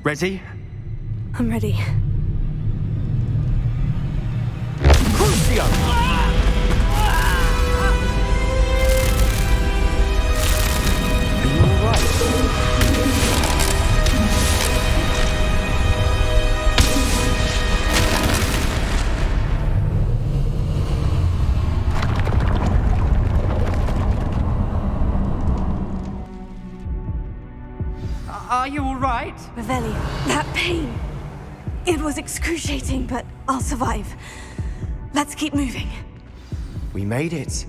Speaker 13: Ready?
Speaker 1: I'm ready.
Speaker 15: Are you all right?
Speaker 1: Revelio, that pain. It was excruciating, but I'll survive. Let's keep moving.
Speaker 13: We made it.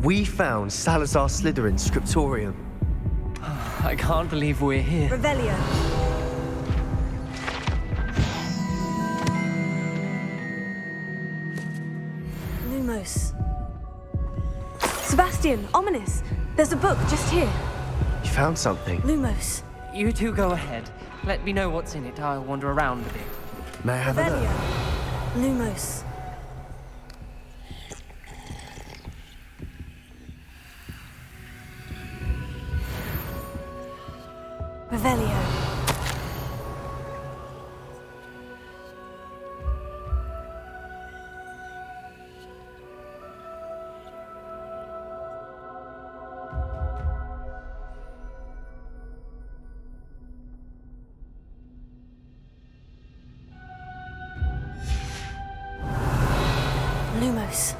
Speaker 13: We found Salazar Slytherin's scriptorium.
Speaker 15: I can't believe we're here.
Speaker 1: Revelio. Sebastian, ominous. There's a book just here.
Speaker 13: You found something?
Speaker 1: Lumos.
Speaker 15: You two go ahead. Let me know what's in it. I'll wander around a bit.
Speaker 13: May I have a look?
Speaker 1: Lumos. Revelio. Lumos.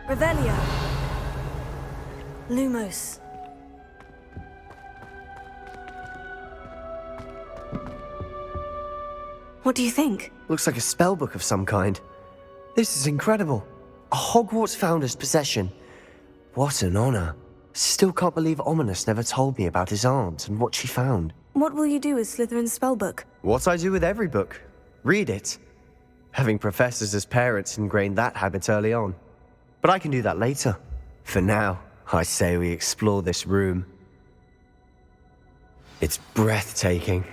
Speaker 1: Revelio. Lumos. What do you think?
Speaker 13: Looks like a spellbook of some kind. This is incredible. A Hogwarts founder's possession. What an honor. Still can't believe Ominous never told me about his aunt and what she found.
Speaker 1: What will you do with Slytherin's spellbook?
Speaker 13: What I do with every book. Read it. Having professors as parents ingrained that habit early on. But I can do that later. For now, I say we explore this room. It's breathtaking.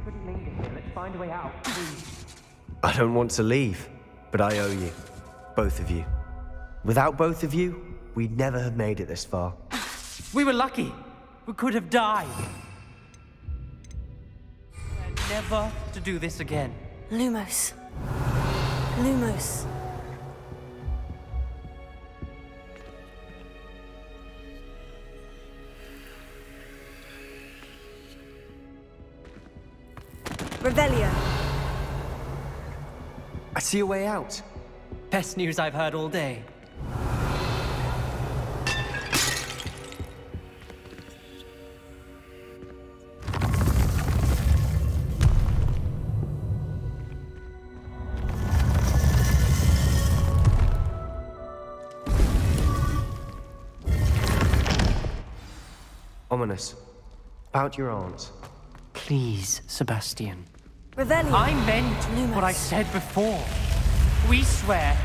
Speaker 15: Couldn't linger here. Let's find a way out, please.
Speaker 13: I don't want to leave, but I owe you. Both of you. Without both of you, we'd never have made it this far.
Speaker 15: We were lucky. We could have died. And never to do this again.
Speaker 1: Lumos. Lumos. Revelio.
Speaker 13: I see a way out.
Speaker 15: Best news I've heard all day.
Speaker 13: Ominous. About your aunt.
Speaker 15: Please, Sebastian.
Speaker 1: Revelio.
Speaker 15: I meant what I said before. We swear,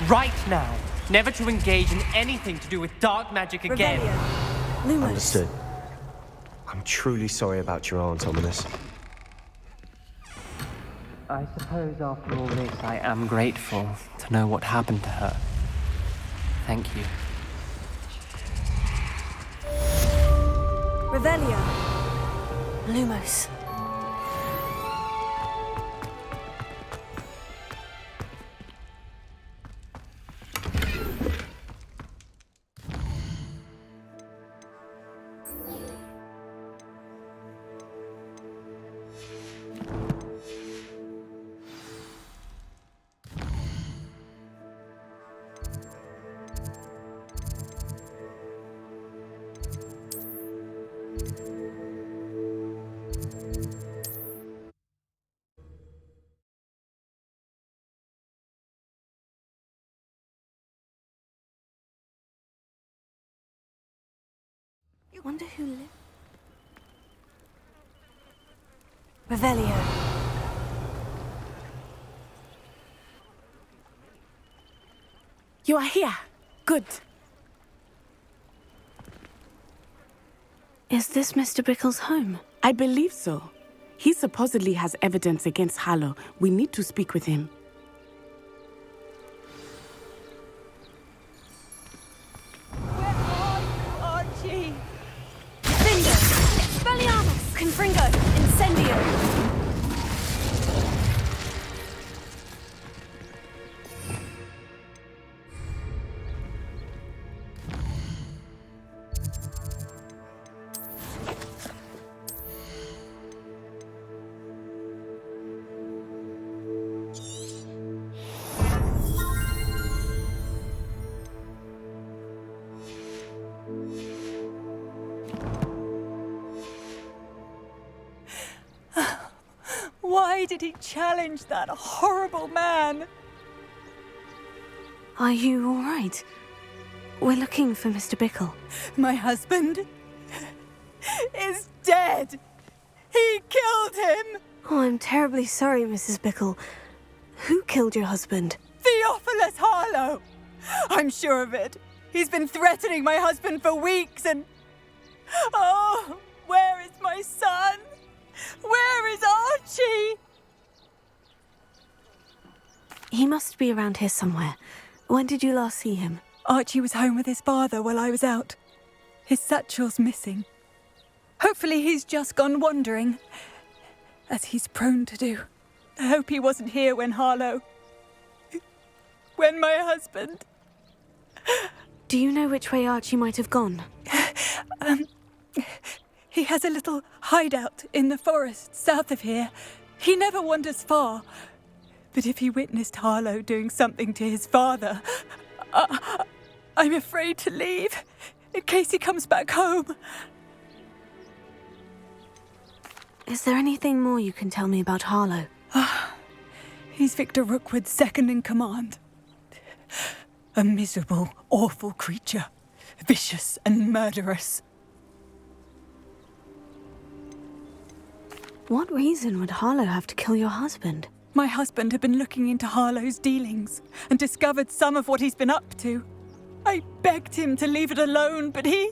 Speaker 15: right now, never to engage in anything to do with dark magic again.
Speaker 1: Lumos.
Speaker 13: Understood. I'm truly sorry about your aunt, Ominous.
Speaker 15: I suppose after all this, I am grateful to know what happened to her. Thank you.
Speaker 1: Revelio. Lumos. I wonder who lived. Revelio.
Speaker 2: You are here. Good.
Speaker 1: Is this Mr. Brickle's home?
Speaker 2: I believe so. He supposedly has evidence against Harlow. We need to speak with him.
Speaker 6: Archie!
Speaker 1: Bingo! Expelliarmus! Confringo! Incendio!
Speaker 17: Why did he challenge that horrible man?
Speaker 1: Are you all right? We're looking for Mr. Bickle.
Speaker 17: My husband is dead. He killed him.
Speaker 1: Oh, I'm terribly sorry, Mrs. Bickle. Who killed your husband?
Speaker 17: Theophilus Harlow. I'm sure of it. He's been threatening my husband for weeks and... Oh, where is my son? Where is Archie?
Speaker 1: He must be around here somewhere. When did you last see him?
Speaker 17: Archie was home with his father while I was out. His satchel's missing. Hopefully he's just gone wandering, as he's prone to do. I hope he wasn't here when my husband...
Speaker 1: Do you know which way Archie might have gone?
Speaker 17: He has a little hideout in the forest south of here. He never wanders far. But if he witnessed Harlow doing something to his father, I'm afraid to leave, in case he comes back home.
Speaker 1: Is there anything more you can tell me about Harlow?
Speaker 17: He's Victor Rookwood's second in command. A miserable, awful creature. Vicious and murderous.
Speaker 1: What reason would Harlow have to kill your husband?
Speaker 17: My husband had been looking into Harlow's dealings and discovered some of what he's been up to. I begged him to leave it alone, but he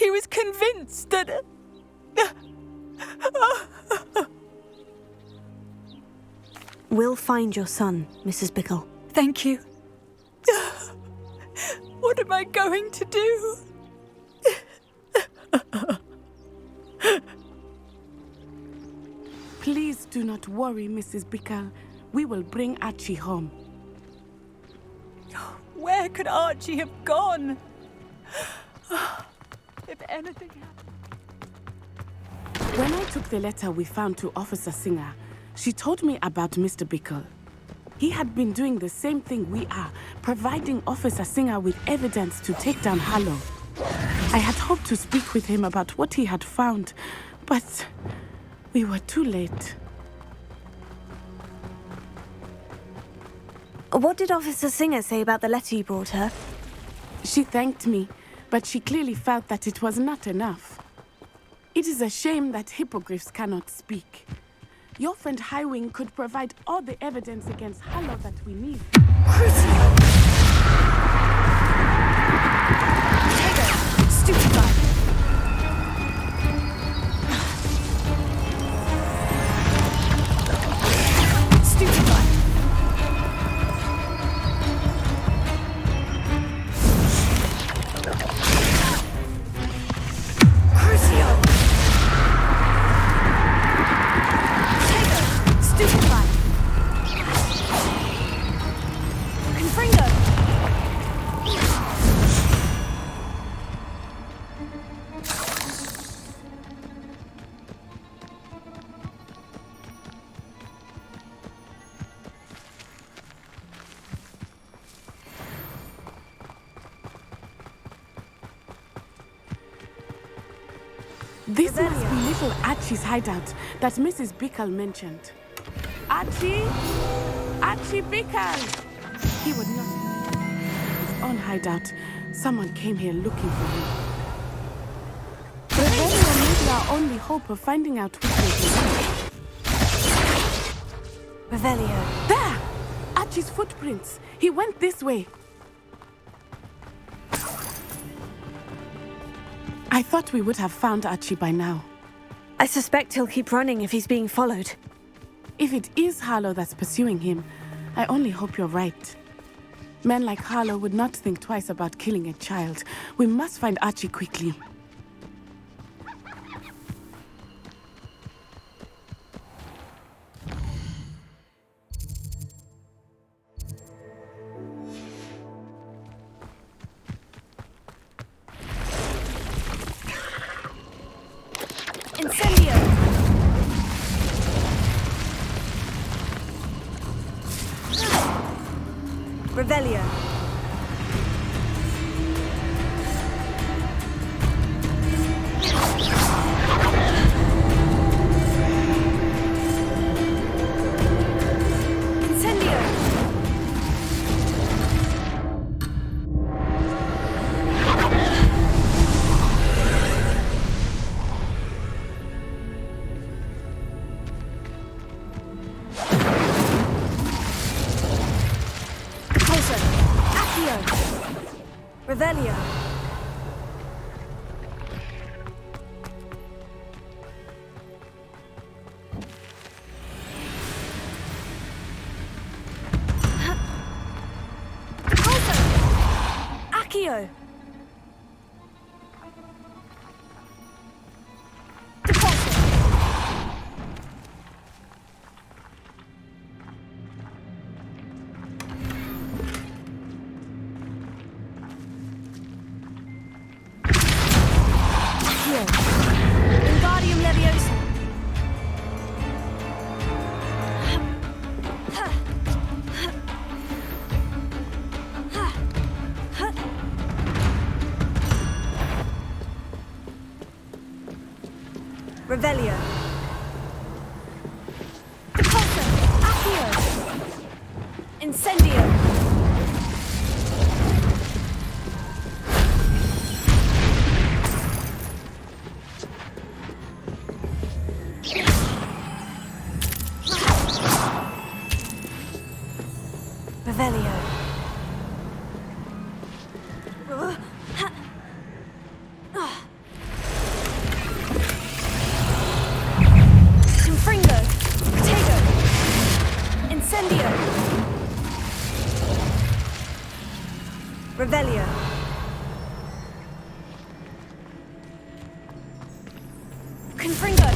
Speaker 17: was convinced that...
Speaker 1: We'll find your son, Mrs. Bickle.
Speaker 17: Thank you. What am I going to do?
Speaker 2: Please do not worry, Mrs. Bickle. We will bring Archie home.
Speaker 17: Where could Archie have gone? If anything happened...
Speaker 2: When I took the letter we found to Officer Singer, she told me about Mr. Bickle. He had been doing the same thing we are, providing Officer Singer with evidence to take down Harlow. I had hoped to speak with him about what he had found, but we were too late.
Speaker 1: What did Officer Singer say about the letter you brought her?
Speaker 2: She thanked me, but she clearly felt that it was not enough. It is a shame that hippogriffs cannot speak. Your friend Highwing could provide all the evidence against Harlow that we need.
Speaker 17: Stupefied.
Speaker 2: This must be little Archie's hideout that Mrs. Bickle mentioned. Archie? Archie Bickle! He would not... His own hideout. Someone came here looking for him. Revelio may be our only hope of finding out which way to go.
Speaker 1: Revelio.
Speaker 2: There! Archie's footprints. He went this way. I thought we would have found Archie by now.
Speaker 1: I suspect he'll keep running if he's being followed.
Speaker 2: If it is Harlow that's pursuing him, I only hope you're right. Men like Harlow would not think twice about killing a child. We must find Archie quickly.
Speaker 1: Incendio! Revelio. Accio! Revelio! Accio! Wingardium Leviosa. Revelio. Depulso. Accio. Incendio. Revelio. Confringo. Potato. Incendio. Revelio. Confringo.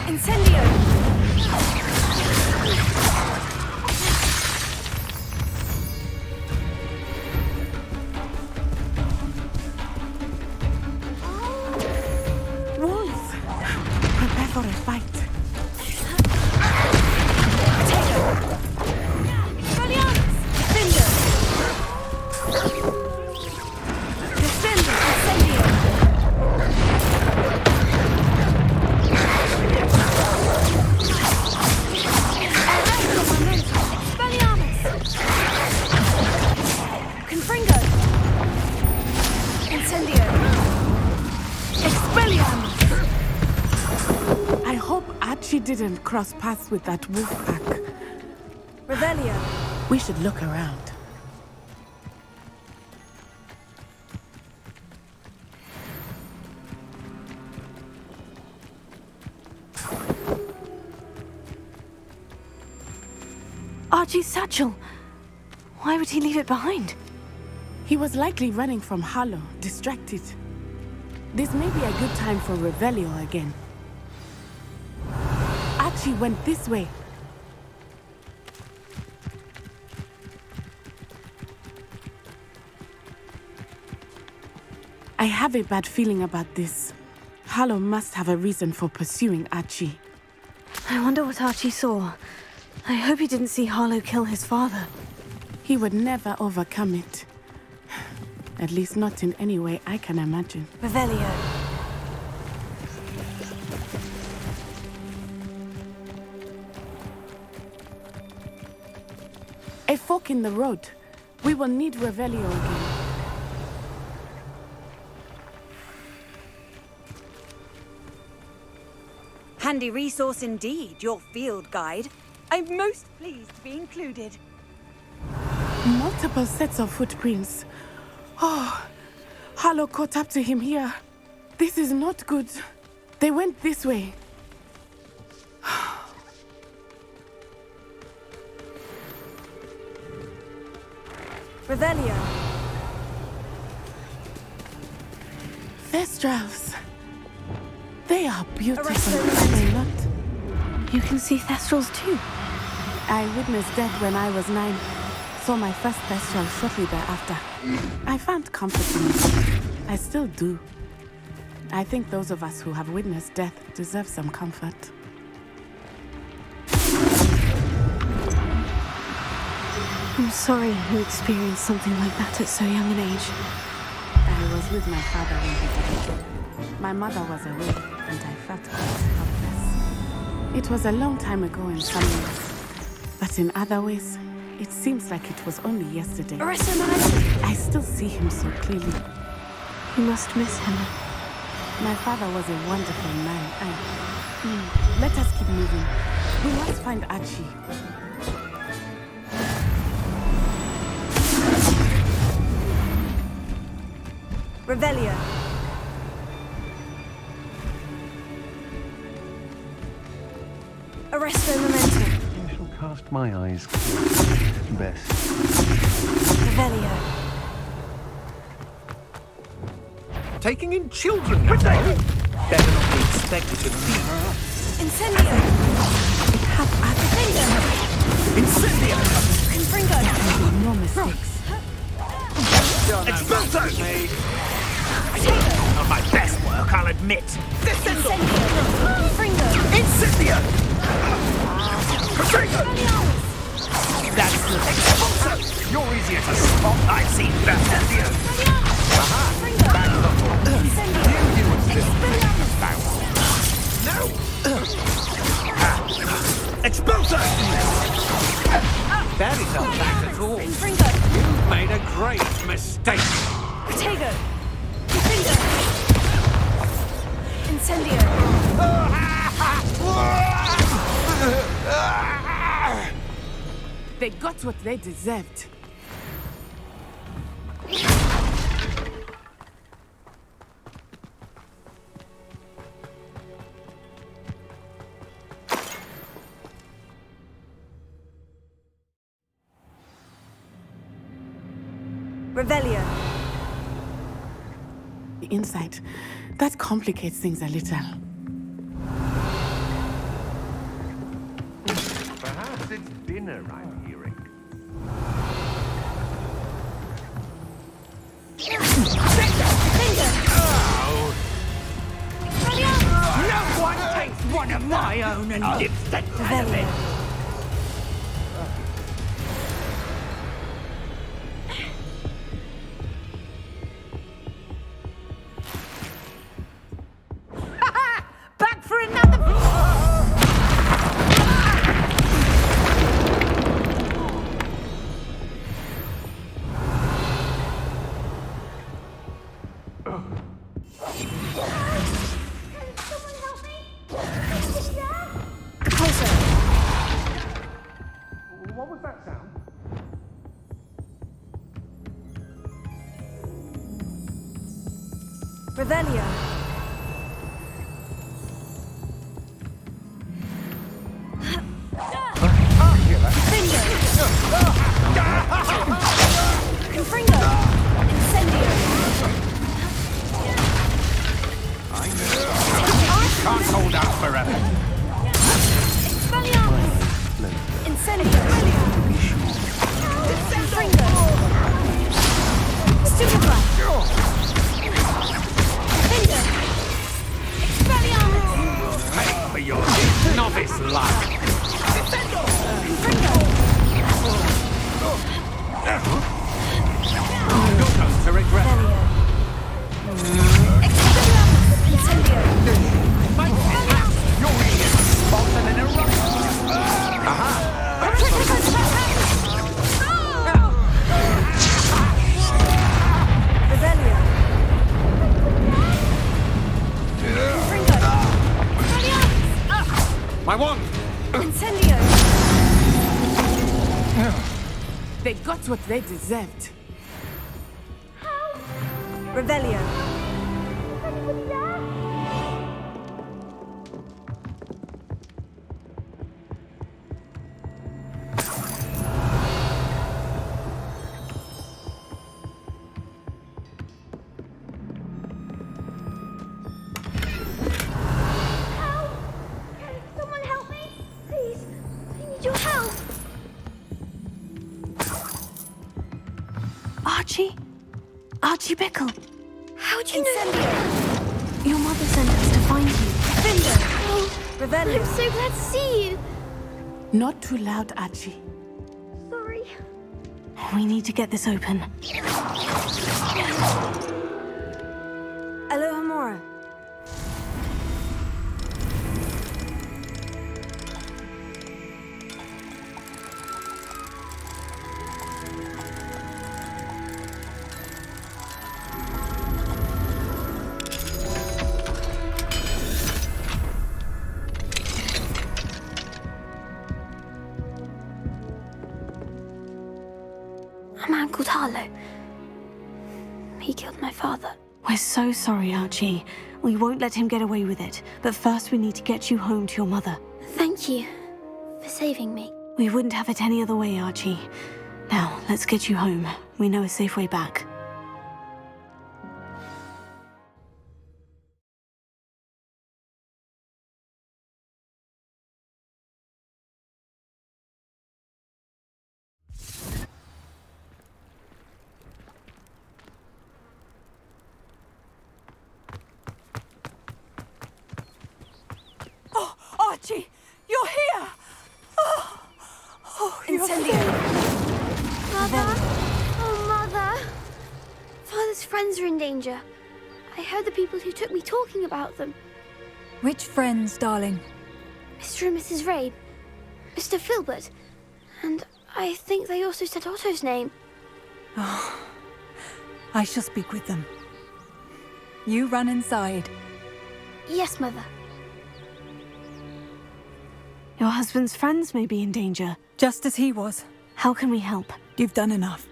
Speaker 1: Incendio!
Speaker 2: Wolves! Prepare for a fight.
Speaker 1: Potato! Expelliarmus! Defender! Defender! Incendio! Confringo! Incendio! Expelliarmus!
Speaker 2: I hope Archie didn't cross paths with that wolf pack.
Speaker 1: Revelio!
Speaker 2: We should look around.
Speaker 1: Archie's satchel! Why would he leave it behind?
Speaker 2: He was likely running from Harlow, distracted. This may be a good time for Revelio again. Archie went this way. I have a bad feeling about this. Harlow must have a reason for pursuing Archie.
Speaker 1: I wonder what Archie saw. I hope he didn't see Harlow kill his father.
Speaker 2: He would never overcome it. At least not in any way I can imagine.
Speaker 1: Revelio.
Speaker 2: A fork in the road. We will need Revelio again.
Speaker 18: Handy resource indeed, your field guide. I'm most pleased to be included.
Speaker 2: Multiple sets of footprints. Oh, Harlow caught up to him here. This is not good. They went this way.
Speaker 1: Revelio.
Speaker 2: Thestrals. They are beautiful, are they not?
Speaker 1: You can see Thestrals too.
Speaker 2: I witnessed death when I was 9. Saw my first Thestral shortly thereafter. I found comfort in it. I still do. I think those of us who have witnessed death deserve some comfort.
Speaker 1: I'm sorry you experienced something like that at so young an age.
Speaker 2: I was with my father when he died. My mother was away, and I felt quite helpless. It was a long time ago in some ways, but in other ways, it seems like it was only yesterday. I still see him so clearly.
Speaker 1: You must miss him.
Speaker 2: My father was a wonderful man. Let us keep moving. We must find Archie.
Speaker 1: Revelio. Arresto Memento.
Speaker 19: I shall cast my eyes best.
Speaker 1: Revelio.
Speaker 16: Taking in children now.
Speaker 5: Better not be expected to leave.
Speaker 1: Incendio.
Speaker 5: Incendio!
Speaker 1: Confringo.
Speaker 2: No mistakes.
Speaker 5: Expulso! Not my best work, I'll admit.
Speaker 1: Incendio. Confringo.
Speaker 5: Incendio! Confringo! That's the expulso! You're easier to spot. I've seen Incendio. Aha! Expulso!
Speaker 12: That is not bad at all. You've made a great mistake.
Speaker 1: Protego. Confringo. Incendio.
Speaker 2: They got what they deserved.
Speaker 1: Revelio.
Speaker 2: The inside. That complicates things a little.
Speaker 16: Perhaps it's dinner I'm hearing.
Speaker 5: No one takes one of my own and dips the head of it.
Speaker 6: Back for another.
Speaker 16: What was that sound?
Speaker 1: Revelio. Confringo. Incendio.
Speaker 12: Can't hold out forever.
Speaker 1: Incendio. Confringo. Stupefy. Confringo. Expelliarmus.
Speaker 12: Pay for your novice luck.
Speaker 1: Confringo.
Speaker 12: You're going to regret it.
Speaker 1: Incendio.
Speaker 12: You're eating Spartan in a row. Aha!
Speaker 1: Revelio.
Speaker 12: My wand!
Speaker 1: Incendio.
Speaker 2: They got what they deserved.
Speaker 1: Revelio.
Speaker 10: Someone help me, please. I need your help.
Speaker 1: Archie Bickle.
Speaker 10: How'd you know?
Speaker 1: Your mother sent us to find you. Findo.
Speaker 10: Oh,
Speaker 1: Revelio.
Speaker 10: I'm so glad to see you.
Speaker 2: Not too loud, Archie.
Speaker 10: Sorry.
Speaker 1: We need to get this open. Alohomora.
Speaker 10: A man called Harlow. He killed my father.
Speaker 1: We're so sorry, Archie. We won't let him get away with it. But first we need to get you home to your mother.
Speaker 10: Thank you for saving me.
Speaker 1: We wouldn't have it any other way, Archie. Now, let's get you home. We know a safe way back.
Speaker 17: Oh, Archie, you're here! Oh, you're here!
Speaker 10: Mother! Oh, Mother! Father's friends are in danger. I heard the people who took me talking about them.
Speaker 17: Which friends, darling?
Speaker 10: Mr. and Mrs. Rabe, Mr. Filbert, and I think they also said Otto's name.
Speaker 17: Oh, I shall speak with them. You run inside.
Speaker 10: Yes, Mother.
Speaker 1: Your husband's friends may be in danger.
Speaker 17: Just as he was.
Speaker 1: How can we help?
Speaker 17: You've done enough.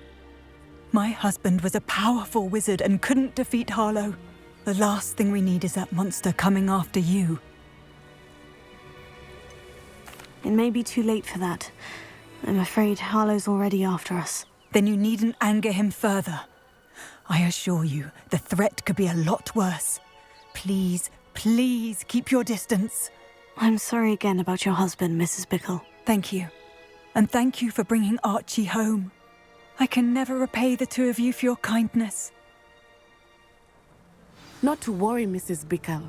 Speaker 17: My husband was a powerful wizard and couldn't defeat Harlow. The last thing we need is that monster coming after you.
Speaker 1: It may be too late for that. I'm afraid Harlow's already after us.
Speaker 17: Then you needn't anger him further. I assure you, the threat could be a lot worse. Please, please keep your distance.
Speaker 1: I'm sorry again about your husband, Mrs. Bickle.
Speaker 17: Thank you. And thank you for bringing Archie home. I can never repay the two of you for your kindness.
Speaker 2: Not to worry, Mrs. Bickle.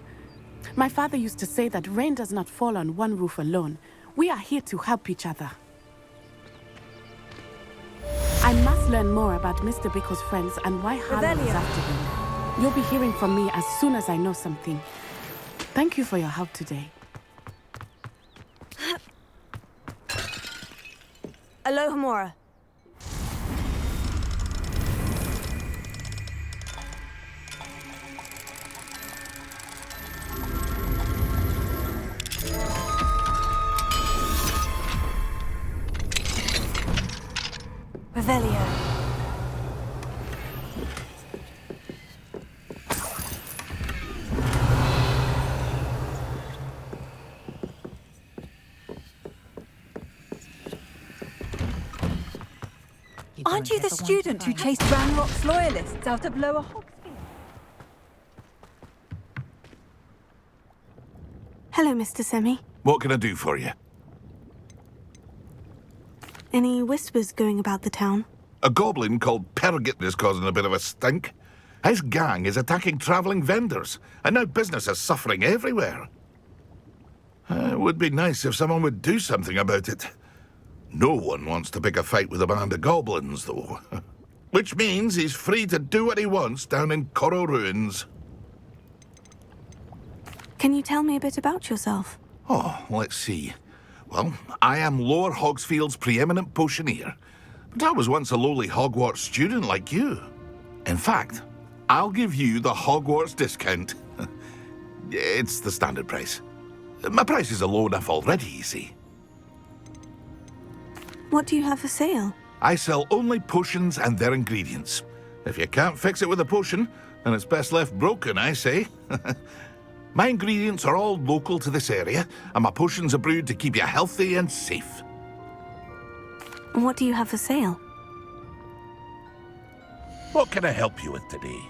Speaker 2: My father used to say that rain does not fall on one roof alone. We are here to help each other. I must learn more about Mr. Bickle's friends and why Harlow is after him. You'll be hearing from me as soon as I know something. Thank you for your help today.
Speaker 1: Aloha, Mora. Revelio.
Speaker 17: Aren't you the student who chased Ranrock's loyalists out of Lower Hogsfield?
Speaker 1: Hello, Mr. Semi.
Speaker 3: What can I do for you?
Speaker 1: Any whispers going about the town?
Speaker 3: A goblin called Pergit is causing a bit of a stink. His gang is attacking travelling vendors, and now business is suffering everywhere. It would be nice if someone would do something about it. No one wants to pick a fight with a band of goblins, though. Which means he's free to do what he wants down in Coral Ruins.
Speaker 1: Can you tell me a bit about yourself?
Speaker 3: Oh, let's see. Well, I am Lower Hogsfield's preeminent potioneer. But I was once a lowly Hogwarts student like you. In fact, I'll give you the Hogwarts discount. It's the standard price. My prices are low enough already, you see.
Speaker 1: What do you have for sale?
Speaker 3: I sell only potions and their ingredients. If you can't fix it with a potion, then it's best left broken, I say. My ingredients are all local to this area, and my potions are brewed to keep you healthy and safe.
Speaker 1: And what do you have for sale?
Speaker 3: What can I help you with today?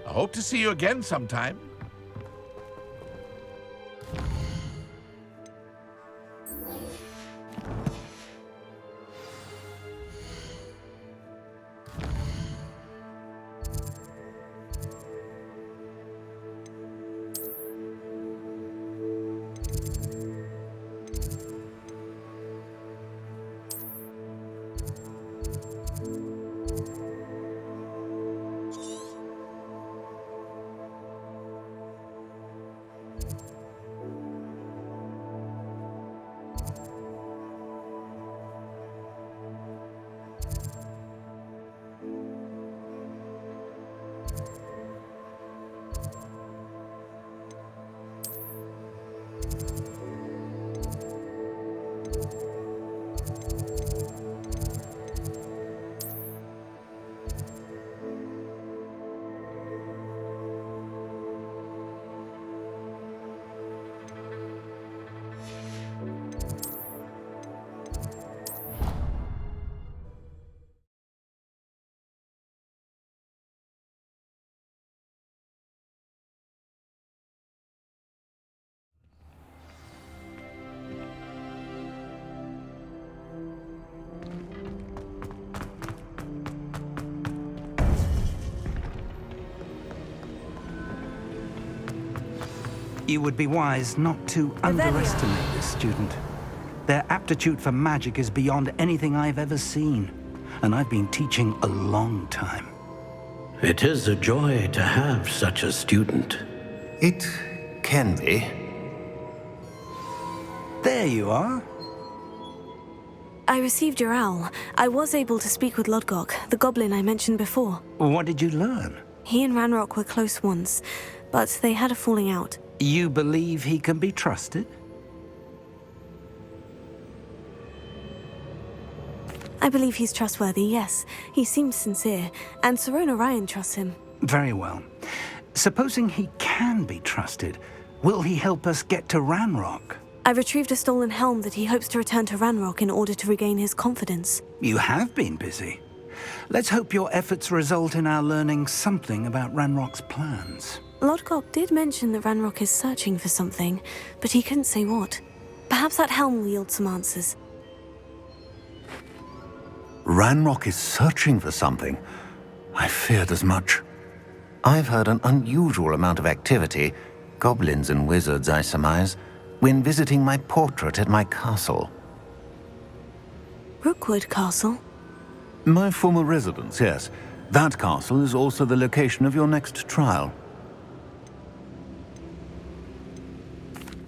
Speaker 3: I hope to see you again sometime.
Speaker 7: You would be wise not to underestimate this student. Their aptitude for magic is beyond anything I've ever seen, and I've been teaching a long time.
Speaker 12: It is a joy to have such a student.
Speaker 20: It can be.
Speaker 7: There you are.
Speaker 1: I received your owl. I was able to speak with Lodgok, the goblin I mentioned before.
Speaker 7: What did you learn?
Speaker 1: He and Ranrock were close once, but they had a falling out.
Speaker 7: You believe he can be trusted?
Speaker 1: I believe he's trustworthy, yes. He seems sincere, and Sirona Ryan trusts him.
Speaker 7: Very well. Supposing he can be trusted, will he help us get to Ranrock?
Speaker 1: I retrieved a stolen helm that he hopes to return to Ranrock in order to regain his confidence.
Speaker 7: You have been busy. Let's hope your efforts result in our learning something about Ranrock's plans.
Speaker 1: Lodgok did mention that Ranrock is searching for something, but he couldn't say what. Perhaps that helm will yield some answers.
Speaker 20: Ranrock is searching for something. I feared as much. I've heard an unusual amount of activity, goblins and wizards, I surmise, when visiting my portrait at my castle.
Speaker 1: Rookwood Castle?
Speaker 20: My former residence, yes. That castle is also the location of your next trial.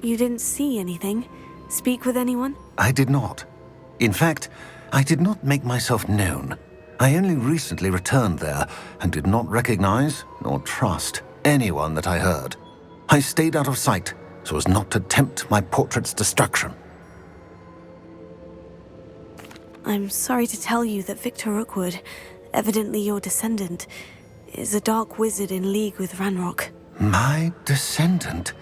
Speaker 1: You didn't see anything? Speak with anyone?
Speaker 20: I did not. In fact, I did not make myself known. I only recently returned there and did not recognize nor trust anyone that I heard. I stayed out of sight so as not to tempt my portrait's destruction.
Speaker 1: I'm sorry to tell you that Victor Rookwood, evidently your descendant, is a dark wizard in league with Ranrock.
Speaker 20: My descendant?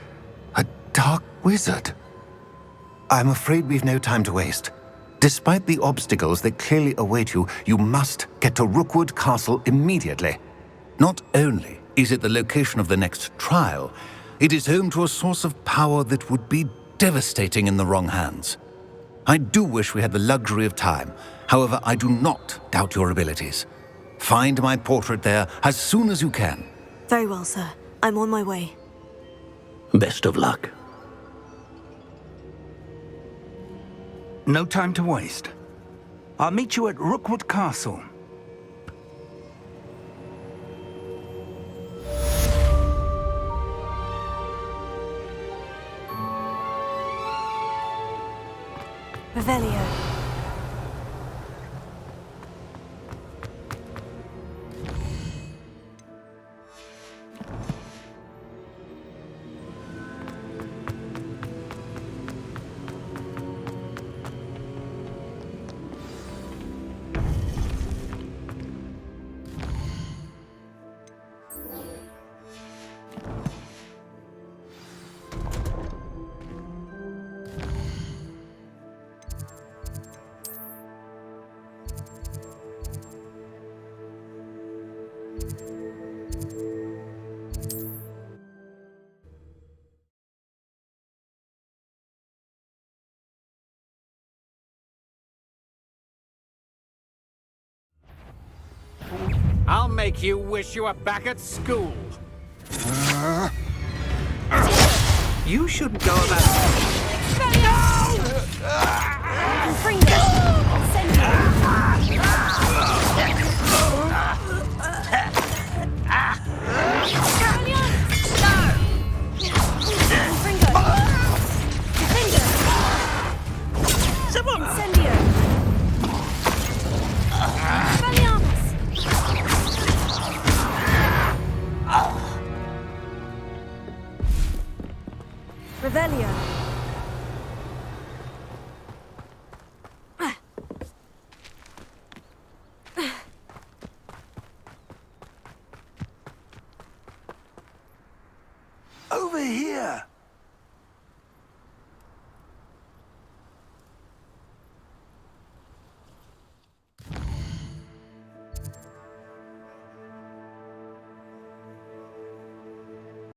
Speaker 20: A dark wizard? I'm afraid we've no time to waste. Despite the obstacles that clearly await you, you must get to Rookwood Castle immediately. Not only is it the location of the next trial, it is home to a source of power that would be devastating in the wrong hands. I do wish we had the luxury of time. However, I do not doubt your abilities. Find my portrait there as soon as you can.
Speaker 1: Very well, sir. I'm on my way.
Speaker 12: Best of luck.
Speaker 7: No time to waste. I'll meet you at Rookwood Castle.
Speaker 1: Revelio.
Speaker 5: I'll make you wish you were back at school. You shouldn't go about...
Speaker 1: Revelio.
Speaker 7: Over here!